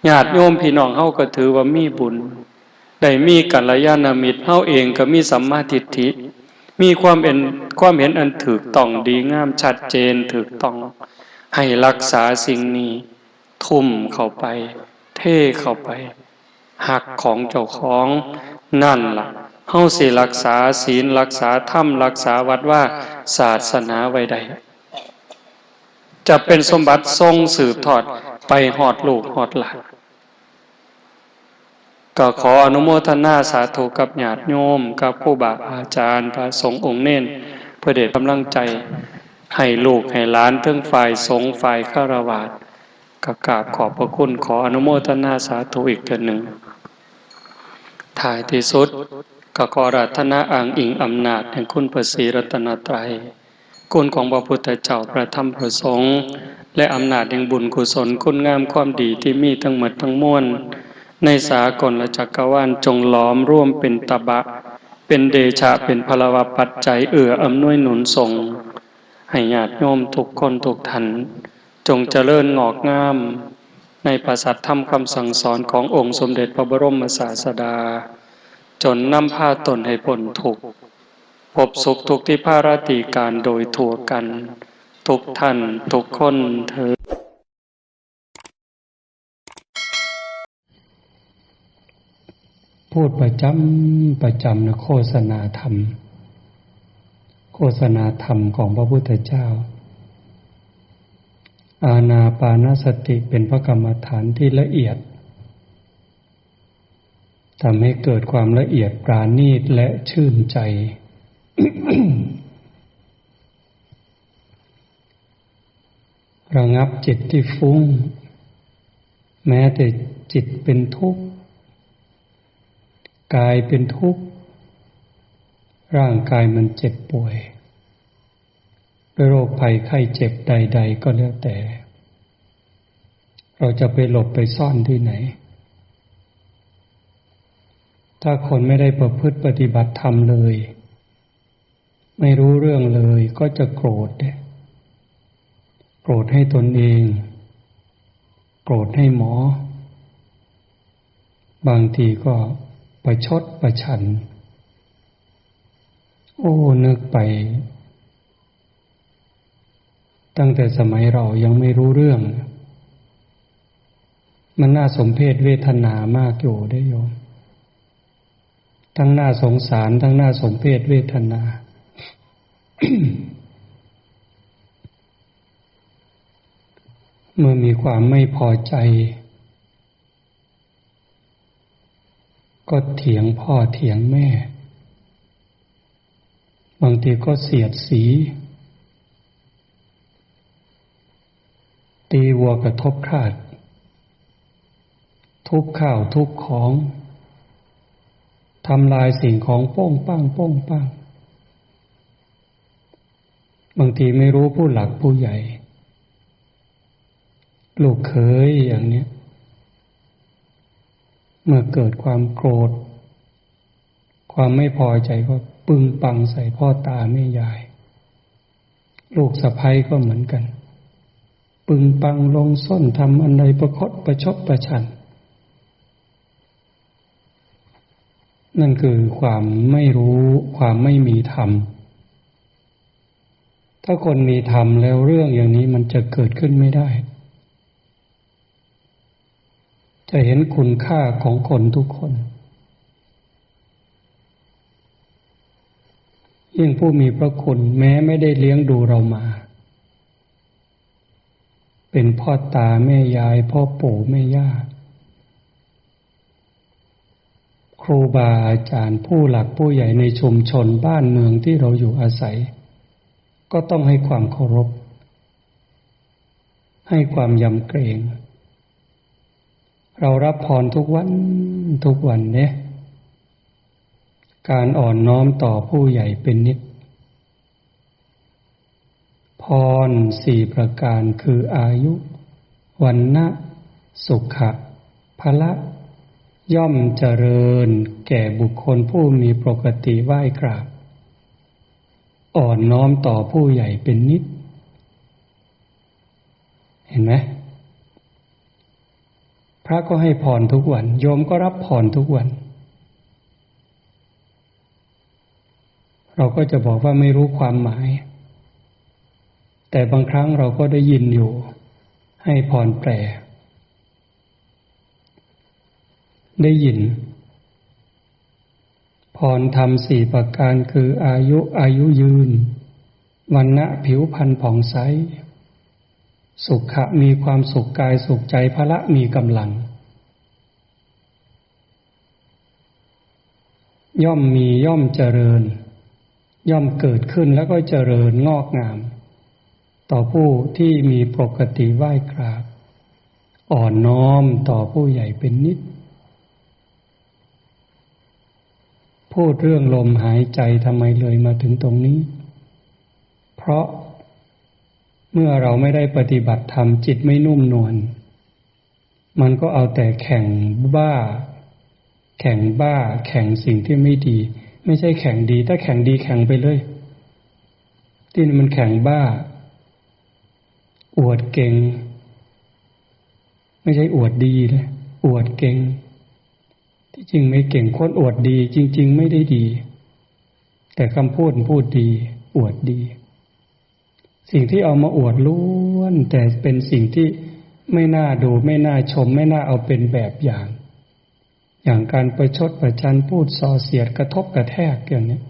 ญาติโยมพี่น้องเฮาก็ถือว่ามีบุญได้มีกัลยาณมิตรเฮาเองก็มีสัมมาทิฏฐิมีความเห็นอันถูกต้องดีงามชัดเจนถูกต้องให้รักษาสิ่งนี้ทุ่มเข้าไปเทเข้าไปหักของเจ้าของนั่นล่ะเฮาสิรักษาศีลรักษาธรรมรักษาวัดว่าศาสนาไว้ได้จะเป็นสมบัติทรงสืบทอดไปฮอดลูกฮอดหลานก็ขออนุโมทนาสาธุกับญาติโยมกับครูบาอาจารย์พระสงฆ์องค์เน้นเพื่อเดชกำลังใจให้ลูกให้หลานทั้งฝ่ายสงฆ์ฝ่ายฆราวาสก็กราบขอบพระคุณขออนุโมทนาสาธุอีกเทื่อหนึ่งท้ายที่สุดก็ขออาราธนาอ้างอิงอำนาจแห่งคุณพระศรีรัตนตรัยคุณของพระพุทธเจ้าพระธรรมพระสงฆ์และอำนาจแห่งบุญกุศลคุณงามความดีที่มีทั้งหมดทั้งมวลในสากลและจักรวาลจงล้อมร่วมเป็นตบะเป็นเดชะเป็นพลวปัจจัยอำนวยหนุนส่งให้ญาติโยมทุกคนทุกท่านจงเจริญงอกงามในพระสัทธรรมคำสั่งสอนขององค์สมเด็จพระบรมศาสดาจนนำพาตนให้พ้นทุกข์ พบสุขทุกที่ภารติการโดยทั่วกัน ทุกท่านทุกคนเถิดพูดประจำนะโฆษณาธรรมของพระพุทธเจ้าอานาปานสติเป็นพระกรรมฐานที่ละเอียดทำให้เกิดความละเอียดปราณีตและชื่นใจ ระงับจิตที่ฟุ้งแม้แต่จิตเป็นทุกข์กายเป็นทุกข์ร่างกายมันเจ็บป่วยด้วยโรคภัยไข้เจ็บใดๆก็แล้วแต่เราจะไปหลบไปซ่อนที่ไหนถ้าคนไม่ได้ประพฤติปฏิบัติธรรมเลยไม่รู้เรื่องเลยก็จะโกรธให้ตนเองโกรธให้หมอบางทีก็ประชดประชันนึกไปตั้งแต่สมัยเรายังไม่รู้เรื่องมันน่าสมเพชเวทนามากอยู่ได้โยมทั้งน่าสงสารทั้งน่าสมเพชเวทนา เมื่อมีความไม่พอใจก็เถียงพ่อเถียงแม่บางทีก็เสียดสีตีวัวกระทบคราดทุบข้าวทุบของทำลายสิ่งของโป้งปังบางทีไม่รู้ผู้หลักผู้ใหญ่ลูกเขยอย่างนี้เมื่อเกิดความโกรธความไม่พอใจก็ปึงปังใส่พ่อตาแม่ยายลูกสะใภ้ก็เหมือนกันปึงปังลงส้นทำอันใดประคตประชดประชันนั่นคือความไม่รู้ความไม่มีธรรมถ้าคนมีธรรมแล้วเรื่องอย่างนี้มันจะเกิดขึ้นไม่ได้จะเห็นคุณค่าของคนทุกคนยิ่งผู้มีพระคุณแม้ไม่ได้เลี้ยงดูเรามาเป็นพ่อตาแม่ยายพ่อปู่แม่ย่าครูบาอาจารย์ผู้หลักผู้ใหญ่ในชุมชนบ้านเมืองที่เราอยู่อาศัยก็ต้องให้ความเคารพให้ความยำเกรงเรารับพรทุกวันเนี่ยการอ่อนน้อมต่อผู้ใหญ่เป็นนิจพร4ประการคืออายุวรรณะสุขะพละย่อมเจริญแก่บุคคลผู้มีปกติไหว้กราบอ่อนน้อมต่อผู้ใหญ่เป็นนิจเห็นไหมพระก็ให้พรทุกวันโยมก็รับพรทุกวันเราก็จะบอกว่าไม่รู้ความหมายแต่บางครั้งเราก็ได้ยินอยู่ให้พรแปลได้ยินพรธรรม4ประการคืออายุยืนวรรณะผิวพรรณผ่องใสสุขะมีความสุขกายสุขใจพละมีกำลังย่อมมีย่อมเจริญย่อมเกิดขึ้นแล้วก็เจริญงอกงามต่อผู้ที่มีปกติไหว้กราบอ่อนน้อมต่อผู้ใหญ่เป็นนิจพูดเรื่องลมหายใจทำไมเลยมาถึงตรงนี้เพราะเมื่อเราไม่ได้ปฏิบัติธรรมจิตไม่นุ่มนวลมันก็เอาแต่แข่งบ้าแข่งสิ่งที่ไม่ดีไม่ใช่แข่งดีถ้าแข่งดีแข่งไปเลยที่นี่มันแข่งบ้าอวดเก่งไม่ใช่อวดดีเลยอวดเก่งที่จริงไม่เก่งคนอวดดีจริงๆไม่ได้ดี แต่คำพูดพูดดีอวดดีสิ่งที่เอามาอวดล้วนแต่เป็นสิ่งที่ไม่น่าดูไม่น่าชมไม่น่าเอาเป็นแบบอย่างการประชดประชันพูดส่อเสียดกระทบกระแทกอย่างนี้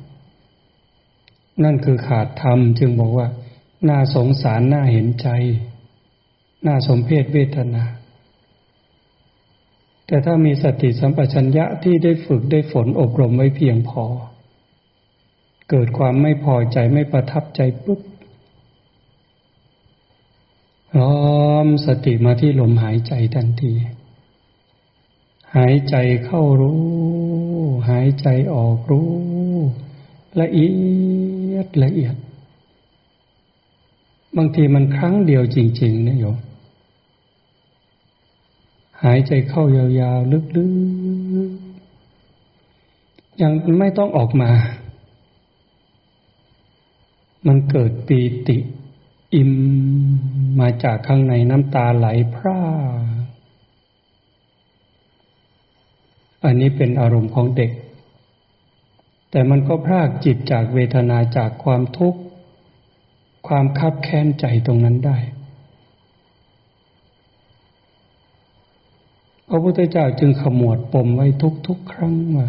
นั่นคือขาดธรรมจึงบอกว่าน่าสงสารน่าเห็นใจน่าสมเพชเวทนาแต่ถ้ามีสติสัมปชัญญะที่ได้ฝึกได้ฝนอบรมไว้เพียงพอเกิดความไม่พอใจไม่ประทับใจปุ๊บล้อมสติมาที่ลมหายใจทันทีหายใจเข้ารู้หายใจออกรู้ละเอียดละเอียดบางทีมันครั้งเดียวจริงๆนะโยมหายใจเข้ายาวๆลึกๆยังไม่ต้องออกมามันเกิดปีติอิ่มมาจากข้างในน้ำตาไหลพร่าอันนี้เป็นอารมณ์ของเด็กแต่มันก็พรากจิตจากเวทนาจากความทุกข์ความคับแค้นใจตรงนั้นได้พระพุทธเจ้าจึงขมวดปมไว้ทุกครั้งว่า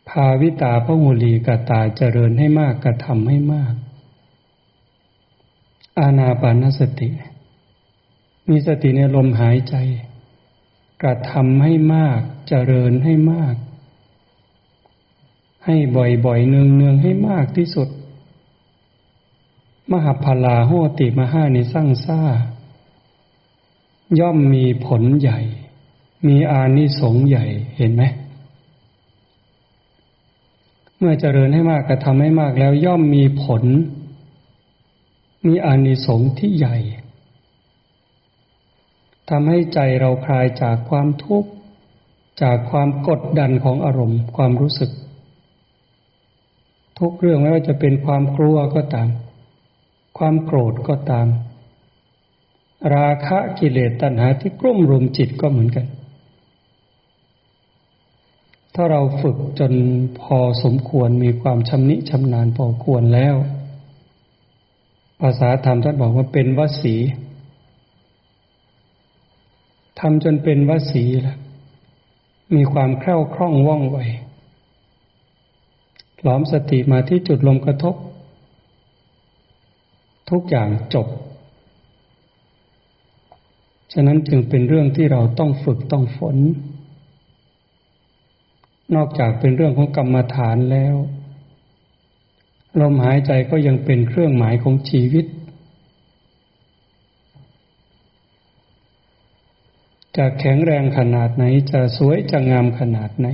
ภาวิตาพหุลีกตาเจริญให้มากกระทำให้มากอานาปานสติมีสติในลมหายใจกระทำให้มากเจริญให้มากให้บ่อยๆเนืองๆให้มากที่สุดมหพลาโหติมหานิสังสาย่อมมีผลใหญ่มีอานิสงส์ใหญ่เห็นไหมเมื่อเจริญให้มากกระทำให้มากแล้วย่อมมีผลมีอานิสงส์ที่ใหญ่ทำให้ใจเราคลายจากความทุกข์จากความกดดันของอารมณ์ความรู้สึกทุกเรื่องไม่ว่าจะเป็นความกลัวก็ตามความโกรธก็ตามราคะกิเลสตัณหาที่กลุ่มรุมจิตก็เหมือนกันถ้าเราฝึกจนพอสมควรมีความชำนิชำนาญพอควรแล้วภาษาธรรมท่านบอกว่าเป็นวสีทำจนเป็นวสีแล้วมีความแคล่วคล่องว่องไวหลอมสติมาที่จุดลมกระทบทุกอย่างจบฉะนั้นจึงเป็นเรื่องที่เราต้องฝึกต้องฝนนอกจากเป็นเรื่องของกรรมฐานแล้วลมหายใจก็ยังเป็นเครื่องหมายของชีวิตจะแข็งแรงขนาดไหนจะสวยจะงามขนาดไหน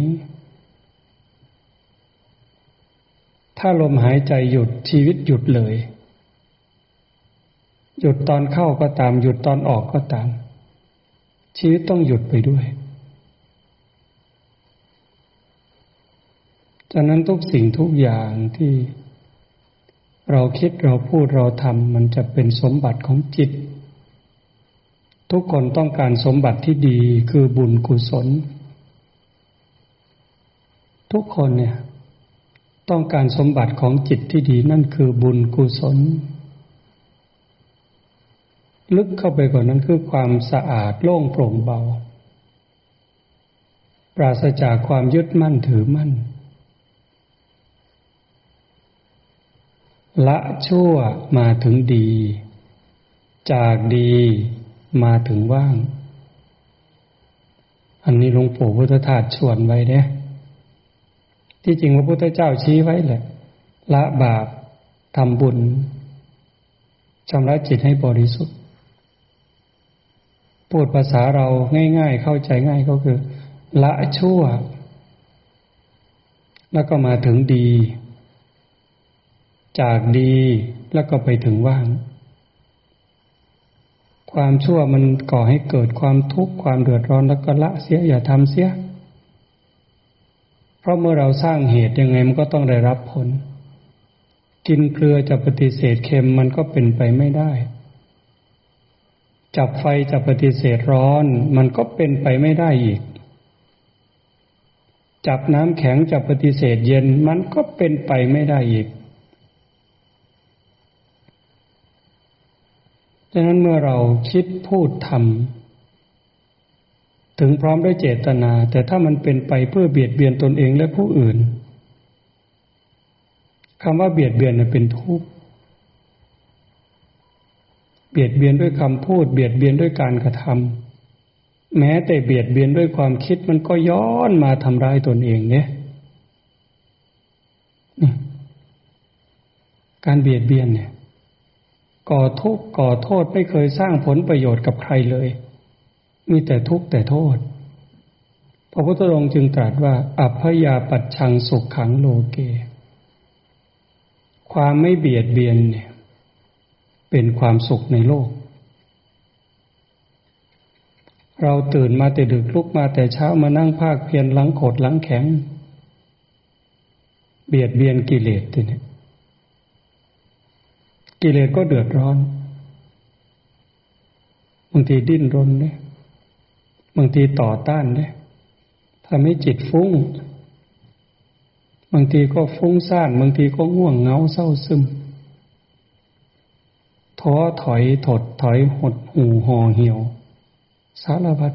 ถ้าลมหายใจหยุดชีวิตหยุดเลยหยุดตอนเข้าก็ตามหยุดตอนออกก็ตามชีวิตต้องหยุดไปด้วยฉะนั้นทุกสิ่งทุกอย่างที่เราคิดเราพูดเราทำมันจะเป็นสมบัติของจิตทุกคนต้องการสมบัติที่ดีคือบุญกุศลทุกคนเนี่ยต้องการสมบัติของจิตที่ดีนั่นคือบุญกุศลลึกเข้าไปกว่านั้นคือความสะอาดโล่งโปร่งเบาปราศจากความยึดมั่นถือมั่นละชั่วมาถึงดีจากดีมาถึงว่างอันนี้หลวงปู่พุทธทาสชวนไว้เนี่ยที่จริงพระพุทธเจ้าชี้ไว้แหละละบาปทำบุญชำระจิตให้บริสุทธิ์พูดภาษาเราง่ายๆเข้าใจง่ายก็คือละชั่วแล้วก็มาถึงดีจากดีแล้วก็ไปถึงว่างความชั่วมันก่อให้เกิดความทุกข์ความเดือดร้อนแล้วก็ละเสียอย่าทำเสียเพราะเมื่อเราสร้างเหตุยังไงมันก็ต้องได้รับผลกินเกลือจะปฏิเสธเค็มมันก็เป็นไปไม่ได้จับไฟจะปฏิเสธร้อนมันก็เป็นไปไม่ได้อีก จับน้ำแข็งจะปฏิเสธเย็นมันก็เป็นไปไม่ได้อีกฉะนั้นเมื่อเราคิดพูดทำถึงพร้อมด้วยเจตนาแต่ถ้ามันเป็นไปเพื่อเบียดเบียนตนเองและผู้อื่นคำว่าเบียดเบียนเป็นทุกข์เบียดเบียนด้วยคำพูดเบียดเบียนด้วยการกระทำแม้แต่เบียดเบียนด้วยความคิดมันก็ย้อนมาทำร้ายตนเองเนี่ยนี่การเบียดเบียนเนี่ยก่อทุกข์ก่อโทษไม่เคยสร้างผลประโยชน์กับใครเลยมีแต่ทุกข์แต่โทษพระพุทธองค์จึงตรัสว่าอัพพยาปัชชังสุขขังโลเกความไม่เบียดเบียนเนี่ยเป็นความสุขในโลกเราตื่นมาแต่ดึกลุกมาแต่เช้ามานั่งภาคเพียรหลังโขดหลังแข็งเบียดเบียนกิเลสทีนี้กิเลสก็เดือดร้อนบางทีดิ้นรนเนี่ยบางทีต่อต้านเนี่ยทำให้จิตฟุ้งบางทีก็ฟุ้งซ่านบางทีก็ง่วงเหงาเศร้าซึมท้อถอยถดถอยหดหู่ห่อเหี่ยวสารพัด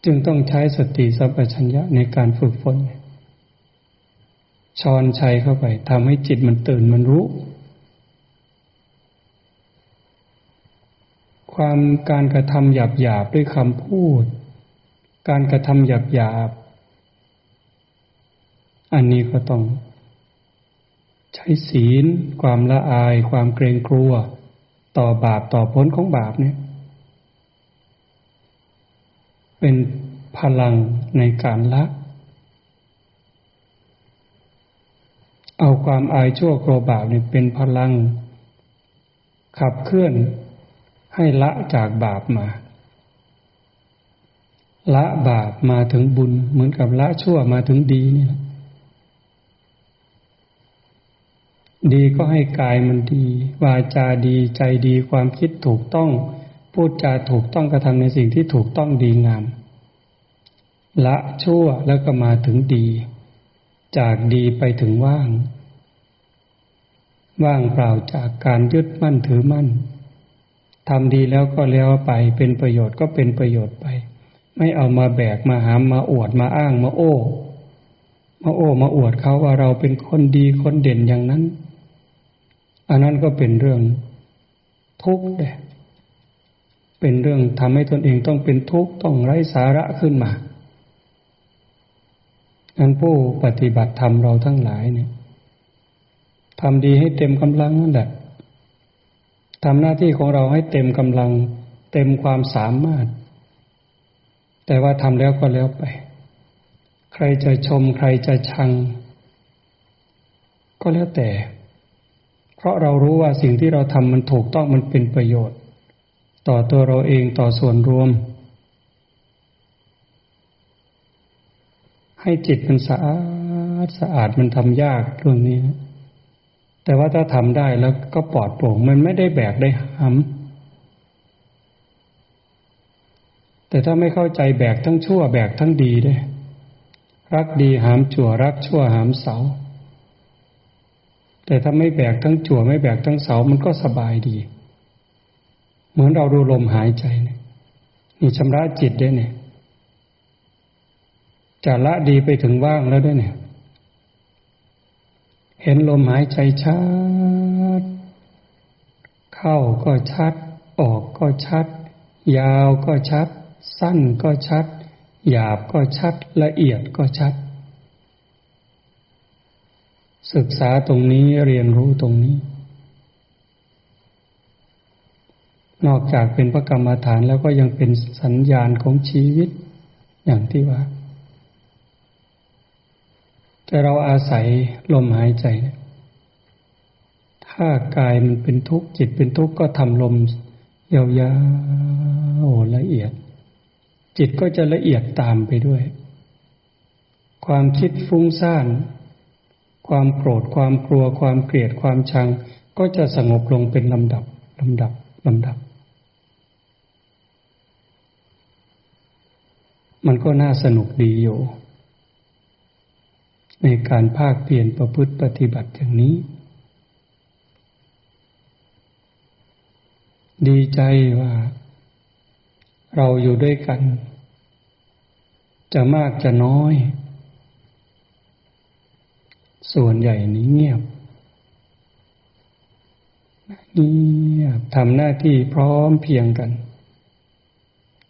จึงต้องใช้สติสัมปชัญญะในการฝึกฝนช้อนชัยเข้าไปทำให้จิตมันตื่นมันรู้การกระทำหยาบๆด้วยคำพูดการกระทำหยาบๆอันนี้ก็ต้องใช้ศีลความละอายความเกรงกลัวต่อบาปต่อผลของบาปเนี่ยเป็นพลังในการละเอาความอายชั่วกลัวบาปนี่เป็นพลังขับเคลื่อนให้ละจากบาปมาละบาปมาถึงบุญเหมือนกับละชั่วมาถึงดีนี่แหละดีก็ให้กายมันดีวาจาดีใจดีความคิดถูกต้องพูดจาถูกต้องกระทำในสิ่งที่ถูกต้องดีงามละชั่วแล้วก็มาถึงดีจากดีไปถึงว่างเปล่าจากการยึดมั่นถือมั่นทำดีแล้วก็แล้วไปเป็นประโยชน์ก็เป็นประโยชน์ไปไม่เอามาแบกมาหามมาอวดมาอ้างมาโอ้มาอวดเขาว่าเราเป็นคนดีคนเด่นอย่างนั้นอันนั้นก็เป็นเรื่องทุกข์เลยเป็นเรื่องทำให้ตนเองต้องเป็นทุกข์ต้องไร้สาระขึ้นมางั้นผู้ปฏิบัติธรรมเราทั้งหลายเนี่ยทำดีให้เต็มกำลังนั่นแหละทำหน้าที่ของเราให้เต็มกำลังเต็มความสามารถแต่ว่าทำแล้วก็แล้วไปใครจะชมใครจะชังก็แล้วแต่เพราะเรารู้ว่าสิ่งที่เราทำมันถูกต้องมันเป็นประโยชน์ต่อตัวเราเองต่อส่วนรวมให้จิตมันสะอาดมันทำยากเรื่องนี้นะแต่ว่าถ้าทำได้แล้วก็ปลอดโปร่งมันไม่ได้แบกได้หามแต่ถ้าไม่เข้าใจแบกทั้งชั่วแบกทั้งดีด้วยรักดีหามจั่วรักชั่วหามเสาแต่ถ้าไม่แบกทั้งจั่วไม่แบกทั้งเสามันก็สบายดีเหมือนเราดูลมหายใจเนี่ยนี่ชำระจิตได้เนี่ยจะละดีไปถึงว่างแล้วด้วยเนี่ยเห็นลมหายใจชัดเข้าก็ชัดออกก็ชัดยาวก็ชัดสั้นก็ชัดหยาบก็ชัดละเอียดก็ชัดศึกษาตรงนี้เรียนรู้ตรงนี้นอกจากเป็นพระกรรมฐานแล้วก็ยังเป็นสัญญาณของชีวิตอย่างที่ว่าแต่เราอาศัยลมหายใจถ้ากายมันเป็นทุกข์จิตเป็นทุกข์ก็ทำลมยาวๆละเอียดจิตก็จะละเอียดตามไปด้วยความคิดฟุ้งซ่านความโกรธความกลัวความเกลียดความชังก็จะสงบลงเป็นลำดับ มันก็น่าสนุกดีอยู่ในการภาคเพียรประพฤติปฏิบัติอย่างนี้ดีใจว่าเราอยู่ด้วยกันจะมากจะน้อยส่วนใหญ่นี้เงียบทำหน้าที่พร้อมเพรียงกัน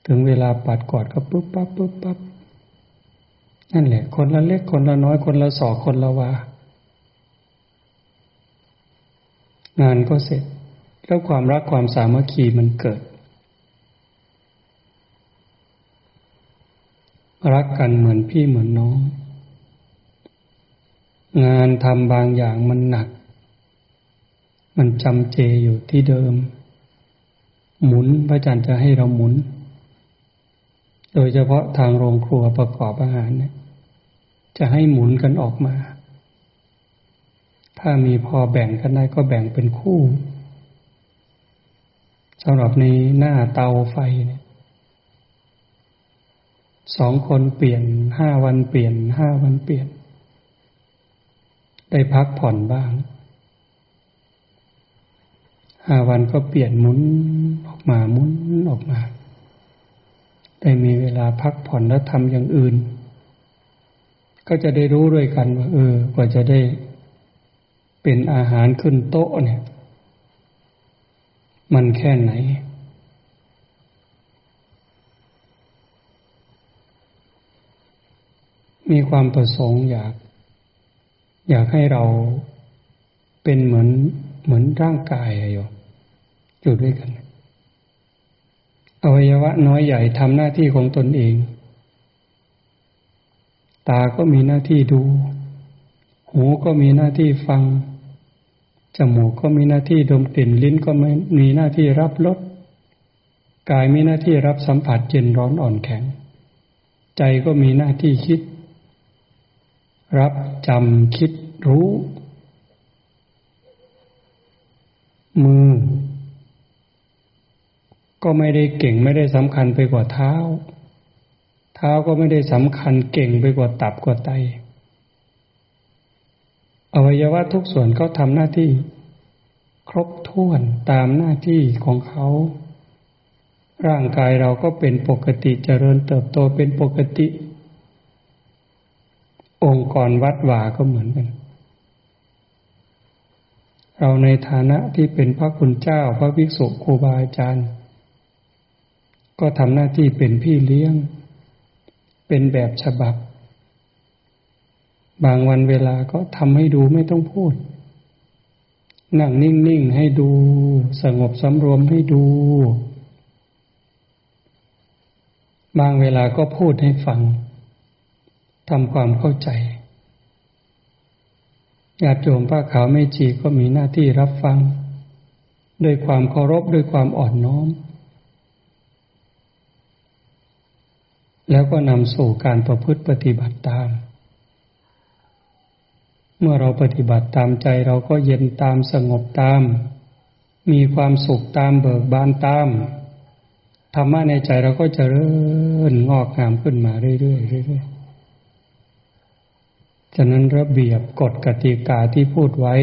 ถึงเวลาปัดกวาดก็ปุ๊บปั๊บปุ๊บปั๊บนั่นแหละคนละเล็กคนละน้อยคนละศอกคนละวางานก็เสร็จแล้วความรักความสามัคคีมันเกิดรักกันเหมือนพี่เหมือนน้องงานทำบางอย่างมันหนักมันจำเจอยู่ที่เดิมหมุนพระอาจารย์จะให้เราหมุนโดยเฉพาะทางโรงครัวประกอบอาหารเนี่ยจะให้หมุนกันออกมาถ้ามีพอแบ่งกันได้ก็แบ่งเป็นคู่สำหรับในหน้าเตาไฟเนี่ย2 คนเปลี่ยน5 วันเปลี่ยน5 วันเปลี่ยนได้พักผ่อนบ้าง5 วันก็เปลี่ยนหมุนออกมาหมุนออกมาได้มีเวลาพักผ่อนและทำอย่างอื่นก็จะได้รู้ด้วยกันว่ากว่าจะได้เป็นอาหารขึ้นโต๊ะเนี่ยมันแค่ไหนมีความประสงค์อยากให้เราเป็นเหมือนร่างกายอยู่ด้วยกันอวัยวะน้อยใหญ่ทำหน้าที่ของตนเองตาก็มีหน้าที่ดูหูก็มีหน้าที่ฟังจมูกก็มีหน้าที่ดมกลิ่นลิ้นก็มีหน้าที่รับรสกายมีหน้าที่รับสัมผัสเย็นร้อนอ่อนแข็งใจก็มีหน้าที่คิดรับจำคิดรู้มือก็ไม่ได้เก่งไม่ได้สำคัญไปกว่าเท้าก็ไม่ได้สำคัญเก่งไปกว่าตับกว่าไตอวัยวะทุกส่วนก็ทำหน้าที่ครบถ้วนตามหน้าที่ของเขาร่างกายเราก็เป็นปกติเจริญเติบโตเป็นปกติองค์กรวัดวาก็เหมือนกันเราในฐานะที่เป็นพระคุณเจ้าพระภิกษุครูบาอาจารย์ก็ทำหน้าที่เป็นพี่เลี้ยงเป็นแบบฉบับบางวันเวลาก็ทำให้ดูไม่ต้องพูดนั่งนิ่งๆให้ดูสงบสำรวมให้ดูบางเวลาก็พูดให้ฟังทำความเข้าใจญาติโยมผ้าขาวแม่ชีก็มีหน้าที่รับฟังด้วยความเคารพด้วยความอ่อนน้อมแล้วก็นำสู่การประพฤติปฏิบัติตามเมื่อเราปฏิบัติตามใจเราก็เย็นตามสงบตามมีความสุขตามเบิกบานตามธรรมะในใจเราก็เจริญงอกงามขึ้นมาเรื่อยๆฉะนั้นระเบียบกฎกติกาที่พูดไว้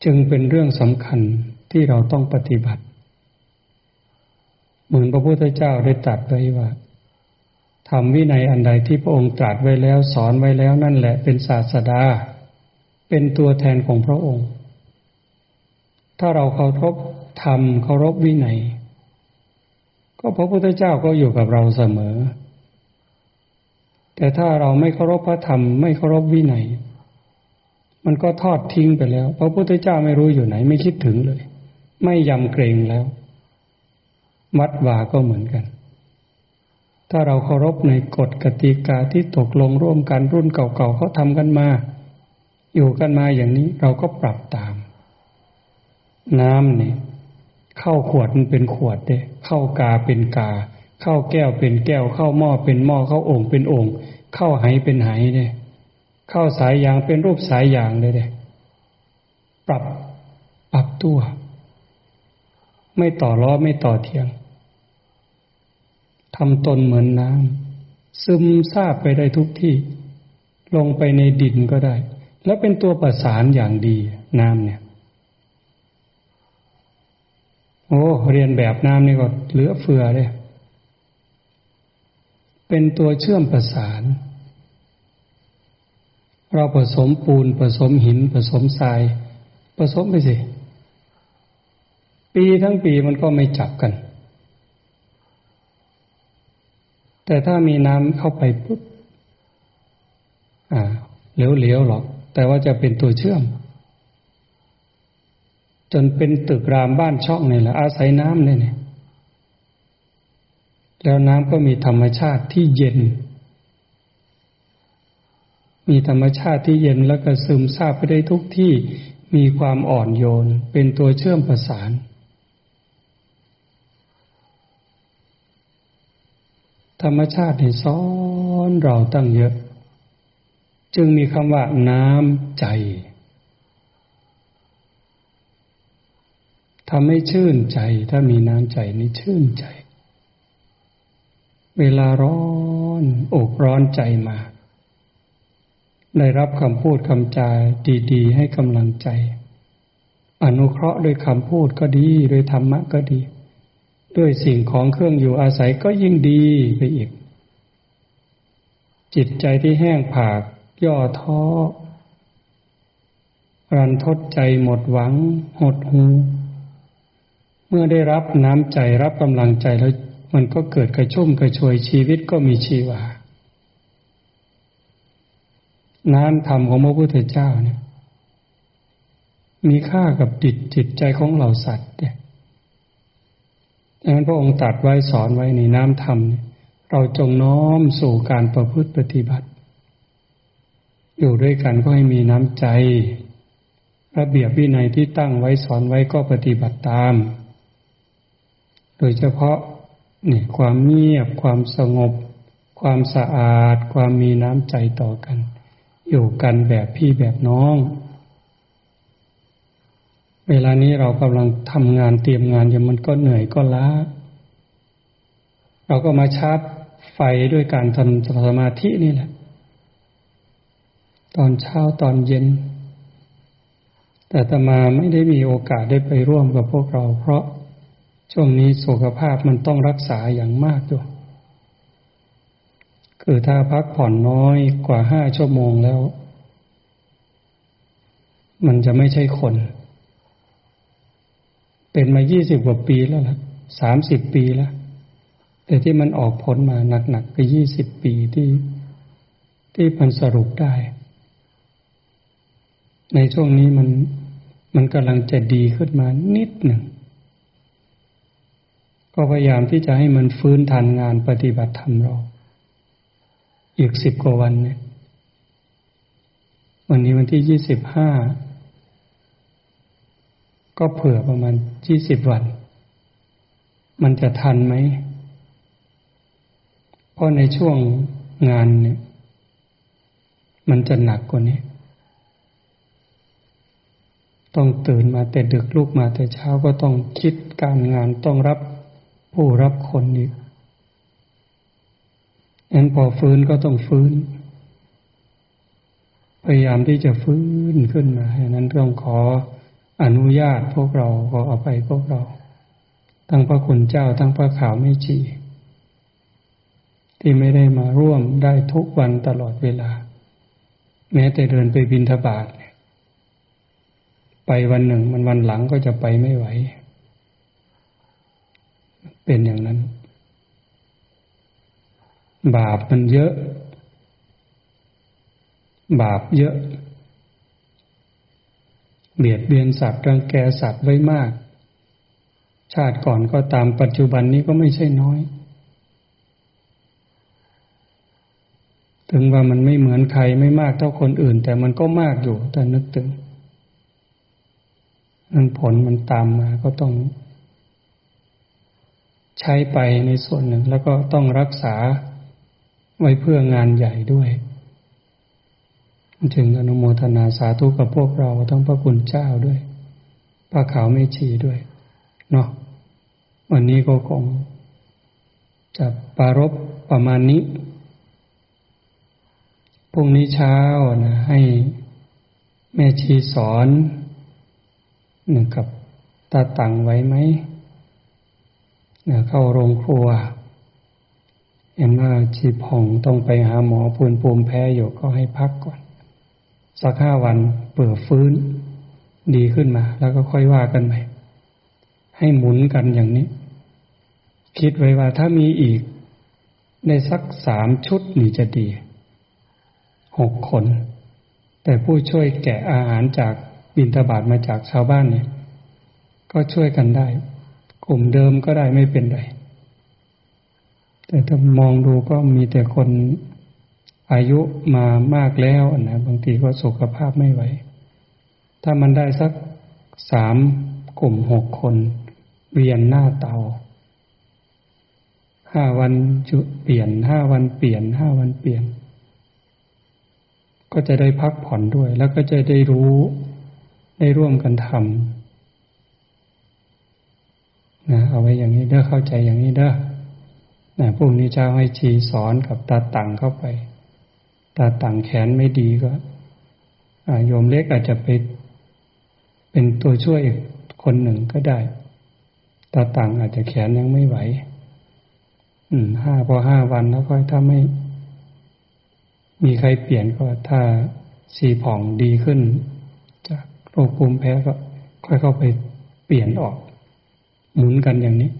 จึงเป็นเรื่องสำคัญที่เราต้องปฏิบัติเหมือนพระพุทธเจ้าได้ตรัสไว้ว่าธรรมวินัยอันใดที่พระองค์ตรัสไว้แล้วสอนไว้แล้วนั่นแหละเป็นศาสดาเป็นตัวแทนของพระองค์ถ้าเราเคารพธรรมเคารพวินัยก็พระพุทธเจ้าก็อยู่กับเราเสมอแต่ถ้าเราไม่เคารพพระธรรมไม่เคารพวินัยมันก็ทอดทิ้งไปแล้วพระพุทธเจ้าไม่รู้อยู่ไหนไม่คิดถึงเลยไม่ยำเกรงแล้ววัดวาก็เหมือนกันถ้าเราเคารพในกฎกติกาที่ตกลงร่วมกันรุ่นเก่าๆเขาทำกันมาอยู่กันมาอย่างนี้เราก็ปรับตามน้ำเนี่ยเข้าขวดมันเป็นขวดเด้เข้ากาเป็นกาเข้าแก้วเป็นแก้วเข้าหม้อเป็นหม้อเข้าโอ่งเป็นโอ่งเข้าไหเป็นไหเด้เข้าสายยางเป็นรูปสายยางเลยเด้ปรับตัวไม่ต่อล้อไม่ต่อเถียง ทำตนเหมือนน้ำซึมซาบไปได้ทุกที่ลงไปในดินก็ได้แล้วเป็นตัวประสานอย่างดีน้ำเนี่ยโอ้เรียนแบบน้ำนี่ก็เหลือเฟือเลยเป็นตัวเชื่อมประสานเราผสมปูนผสมหินผสมทรายผสมไปสิปีทั้งปีมันก็ไม่จับกันแต่ถ้ามีน้ำเข้าไปปุ๊บเหลวๆหรอกแต่ว่าจะเป็นตัวเชื่อมจนเป็นตึกรามบ้านช่องนี่แหละอาศัยน้ำเนี่ยแล้วน้ำก็มีธรรมชาติที่เย็นมีธรรมชาติที่เย็นแล้วก็ซึมซาบไปได้ทุกที่มีความอ่อนโยนเป็นตัวเชื่อมประสานธรรมชาติให้สอนเราตั้งเยอะจึงมีคำว่าน้ำใจทำให้ชื่นใจถ้ามีน้ำใจนี่ชื่นใจเวลาร้อนอกร้อนใจมาได้รับคำพูดคำจาดีๆให้กำลังใจอนุเคราะห์ด้วยคำพูดก็ดีด้วยธรรมะก็ดีด้วยสิ่งของเครื่องอยู่อาศัยก็ยิ่งดีไปอีกจิตใจที่แห้งผากย่อท้อรันทดใจหมดหวังหดหู่เมื่อได้รับน้ำใจรับกำลังใจแล้วมันก็เกิดกระชุ่มกระชวยชีวิตก็มีชีวาน้ำธรรมของพระพุทธเจ้าเนี่ยมีค่ากับจิตใจของเหล่าสัตว์เนี่ยดังนั้นพระองค์ตรัสไว้สอนไว้ในน้ำธรรมเนี่ยเราจงน้อมสู่การประพฤติปฏิบัติอยู่ด้วยกันก็ให้มีน้ำใจระเบียบวินัยที่ตั้งไว้สอนไว้ก็ปฏิบัติตามโดยเฉพาะนี่ความเงียบความสงบความสะอาดความมีน้ำใจต่อกันอยู่กันแบบพี่แบบน้องเวลานี้เรากำลังทำงานเตรียมงานอยู่มันก็เหนื่อยก็ล้าเราก็มาชาร์จไฟด้วยการทำสมาธินี่แหละตอนเช้าตอนเย็นแต่อาตมาไม่ได้มีโอกาสได้ไปร่วมกับพวกเราเพราะช่วงนี้สุขภาพมันต้องรักษาอย่างมากอยู่คือถ้าพักผ่อนน้อยกว่า5 ชั่วโมงแล้วมันจะไม่ใช่คนเป็นมา20 กว่าปีแล้วล่ะ30 ปีแล้วแต่ที่มันออกผลมาหนักๆก็20 ปีที่มันสรุปได้ในช่วงนี้มันกำลังจะดีขึ้นมานิดหนึ่งก็พยายามที่จะให้มันฟื้นทันงานปฏิบัติธรรมเราอีก10 กว่าวันเนี่ยวันนี้วันที่25ก็เผื่อประมาณ20 วันมันจะทันไหมเพราะในช่วงงานเนี่ยมันจะหนักกว่านี้ต้องตื่นมาแต่ดึกลุกมาแต่เช้าก็ต้องคิดการงานต้องรับผู้รับคนอีกงั้นพอฟื้นก็ต้องฟื้นพยายามที่จะฟื้นขึ้นมาฉะนั้นต้องขออนุญาตพวกเราขออภัยพวกเราทั้งพระคุณเจ้าทั้งพระขาวแม่ชีที่ไม่ได้มาร่วมได้ทุกวันตลอดเวลาแม้แต่เดินไปบิณฑบาตไปวันหนึ่งมันวันหลังก็จะไปไม่ไหวเป็นอย่างนั้นบาปมันเยอะบาปเยอะเบียดเบียนสัตว์รังแกสัตว์ไว้มากชาติก่อนก็ตามปัจจุบันนี้ก็ไม่ใช่น้อยถึงว่ามันไม่เหมือนใครไม่มากเท่าคนอื่นแต่มันก็มากอยู่แต่นึกถึงนั้นผลมันตามมาก็ต้องใช้ไปในส่วนหนึ่งแล้วก็ต้องรักษาไว้เพื่องานใหญ่ด้วยจึงอนุโมทนาสาธุกับพวกเราทั้งพระคุณเจ้าด้วยพระขาวแม่ชีด้วยเนาะวันนี้ก็คง จะปรารภประมาณนี้พรุ่งนี้เช้านะให้แม่ชีสอนกับตาตังไว้ไหมเข้าโรงครัวเห็นว่าชีผ่องต้องไปหาหมอภูมิแพ้อยู่ก็ให้พักก่อนสัก5 วันเปิดฟื้นดีขึ้นมาแล้วก็ค่อยว่ากันใหม่ให้หมุนกันอย่างนี้คิดไว้ว่าถ้ามีอีกได้สัก3 ชุดนี่จะดี6 คนแต่ผู้ช่วยแกะอาหารจากบิณฑบาตมาจากชาวบ้านเนี่ยก็ช่วยกันได้กลุ่มเดิมก็ได้ไม่เป็นไรแต่ถ้ามองดูก็มีแต่คนอายุมามากแล้วนะบางทีก็สุขภาพไม่ไหวถ้ามันได้สัก3 กลุ่ม6 คนเวียนหน้าเตา5 วันเปลี่ยน5 วันเปลี่ยน5 วันเปลี่ยนก็จะได้พักผ่อนด้วยแล้วก็จะได้รู้ได้ร่วมกันทำนะเอาไว้อย่างนี้เด้อเข้าใจอย่างนี้เด้อนะพรุ่งนี้เช้าให้ชีสอนกับตาตังเข้าไปตาตังแขนไม่ดีก็โยมเล็กอาจจะไปเป็นตัวช่วยอีกคนหนึ่งก็ได้ตาตังอาจจะแขนยังไม่ไหวพอ5 วันแล้วก็ถ้าไม่มีใครเปลี่ยนก็ถ้าชีผ่องดีขึ้นจากโรคภูมิแพ้ก็ค่อยเข้าไปเปลี่ยนออกหมุนกันอย่างนี้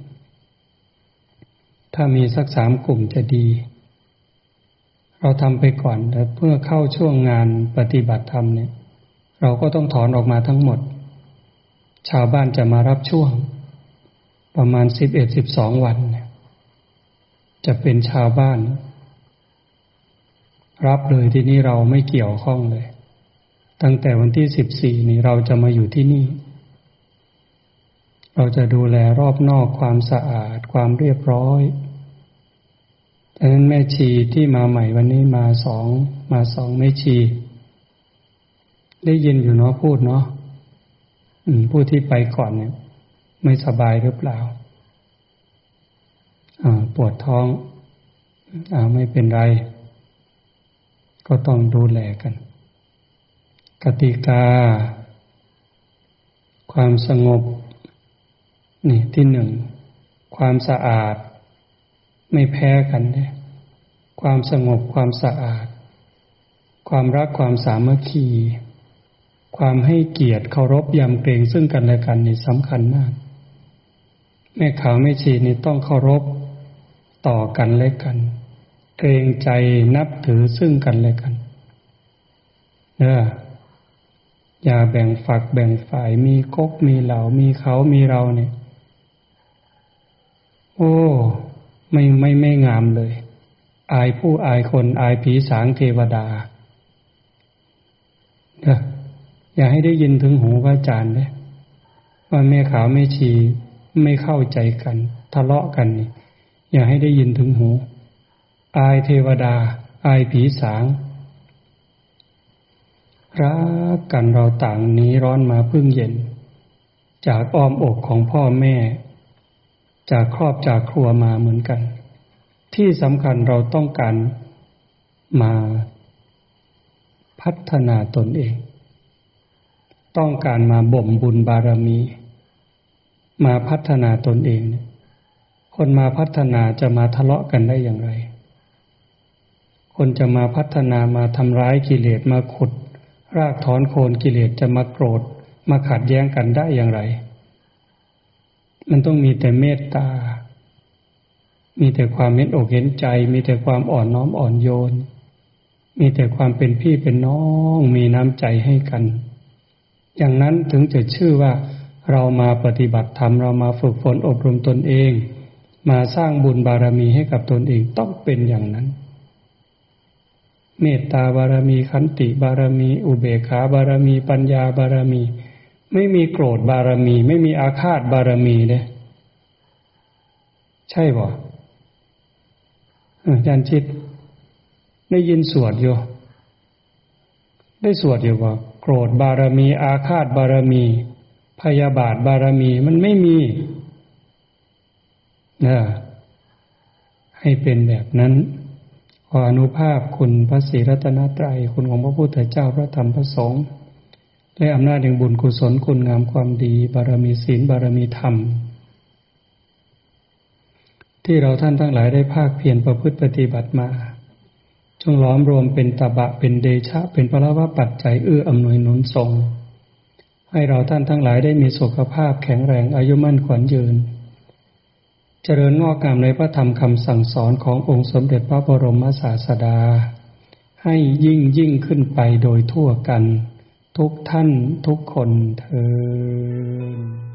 ถ้ามีสัก3 กลุ่มจะดีเราทำไปก่อนแต่เพื่อเข้าช่วงงานปฏิบัติธรรมเนี่ยเราก็ต้องถอนออกมาทั้งหมดชาวบ้านจะมารับช่วงประมาณ11-12 วันเนี่ยจะเป็นชาวบ้านรับเลยที่นี่เราไม่เกี่ยวข้องเลยตั้งแต่วันที่14นี่เราจะมาอยู่ที่นี่เราจะดูแลรอบนอกความสะอาดความเรียบร้อยดังนั้นแม่ชีที่มาใหม่วันนี้มา2แม่ชีได้ยินอยู่เนาะพูดเนาะผู้ที่ไปก่อนเนี่ยไม่สบายหรือเปล่าปวดท้องไม่เป็นไรก็ต้องดูแลกันกติกาความสงบนี่ที่ 1ความสะอาดไม่แพ้กันเนี่ยความสงบความสะอาดความรักความสามัคคีความให้เกียรติเคารพยำเกรงซึ่งกันและกันนี่สำคัญมากแม่ขาวแม่ชีนี่ต้องเคารพต่อกันและกันเกรงใจนับถือซึ่งกันและกันอย่าแบ่งฝักแบ่งฝ่ายมีก๊กมีเหล่ามีเขามีเราเนี่ยโอ้ไม่งามเลยอายผู้อายคนอายผีสางเทวดาอย่าให้ได้ยินถึงหูพระอาจารย์เลยว่าแม่ขาวแม่ชีไม่เข้าใจกันทะเลาะกันนี่อย่าให้ได้ยินถึงหูอายเทวดาอายผีสางรักกันเราต่างหนีร้อนมาพึ่งเย็นจากอ้อมอกของพ่อแม่จากครอบจากครัวมาเหมือนกันที่สำคัญเราต้องการมาพัฒนาตนเองต้องการมาบ่มบุญบารมีมาพัฒนาตนเองคนมาพัฒนาจะมาทะเลาะกันได้อย่างไรคนจะมาพัฒนามาทำร้ายกิเลสมาขุดรากถอนโคนกิเลสจะมาโกรธมาขัดแย้งกันได้อย่างไรมันต้องมีแต่เมตตามีแต่ความเห็นอกเห็นใจมีแต่ความอ่อนน้อมอ่อนโยนมีแต่ความเป็นพี่เป็นน้องมีน้ำใจให้กันอย่างนั้นถึงจะชื่อว่าเรามาปฏิบัติธรรมเรามาฝึกฝนอบรมตนเองมาสร้างบุญบารมีให้กับตนเองต้องเป็นอย่างนั้นเมตตาบารมีขันติบารมีอุเบกขาบารมีปัญญาบารมีไม่มีโกรธบารมีไม่มีอาฆาตบารมีเด้ใช่บ่อาจารย์ชิดได้ยินสวดอยู่ได้สวดอยู่บ่โกรธบารมีอาฆาตบารมีพยาบาทบารมีมันไม่มี ให้เป็นแบบนั้นขออนุภาพคุณพระศรีรัตนตรัยคุณของพระพุทธเจ้าพระธรรมพระสงฆ์และอำนาจแห่งบุญกุศลคุณงามความดีบารมีศีลบารมีธรรมที่เราท่านทั้งหลายได้ภาคเพียรประพฤติปฏิบัติมาจงล้อมรวมเป็นตบะเป็นเดชะเป็นพลวะปัจจัยเอื้ออำนวยหนุนส่งให้เราท่านทั้งหลายได้มีสุขภาพแข็งแรงอายุมั่นขวัญยืนเจริญงอกงามในพระธรรมคำสั่งสอนขององค์สมเด็จพระบรมศาสดาให้ยิ่งขึ้นไปโดยทั่วกันทุกท่านทุกคนเทอญ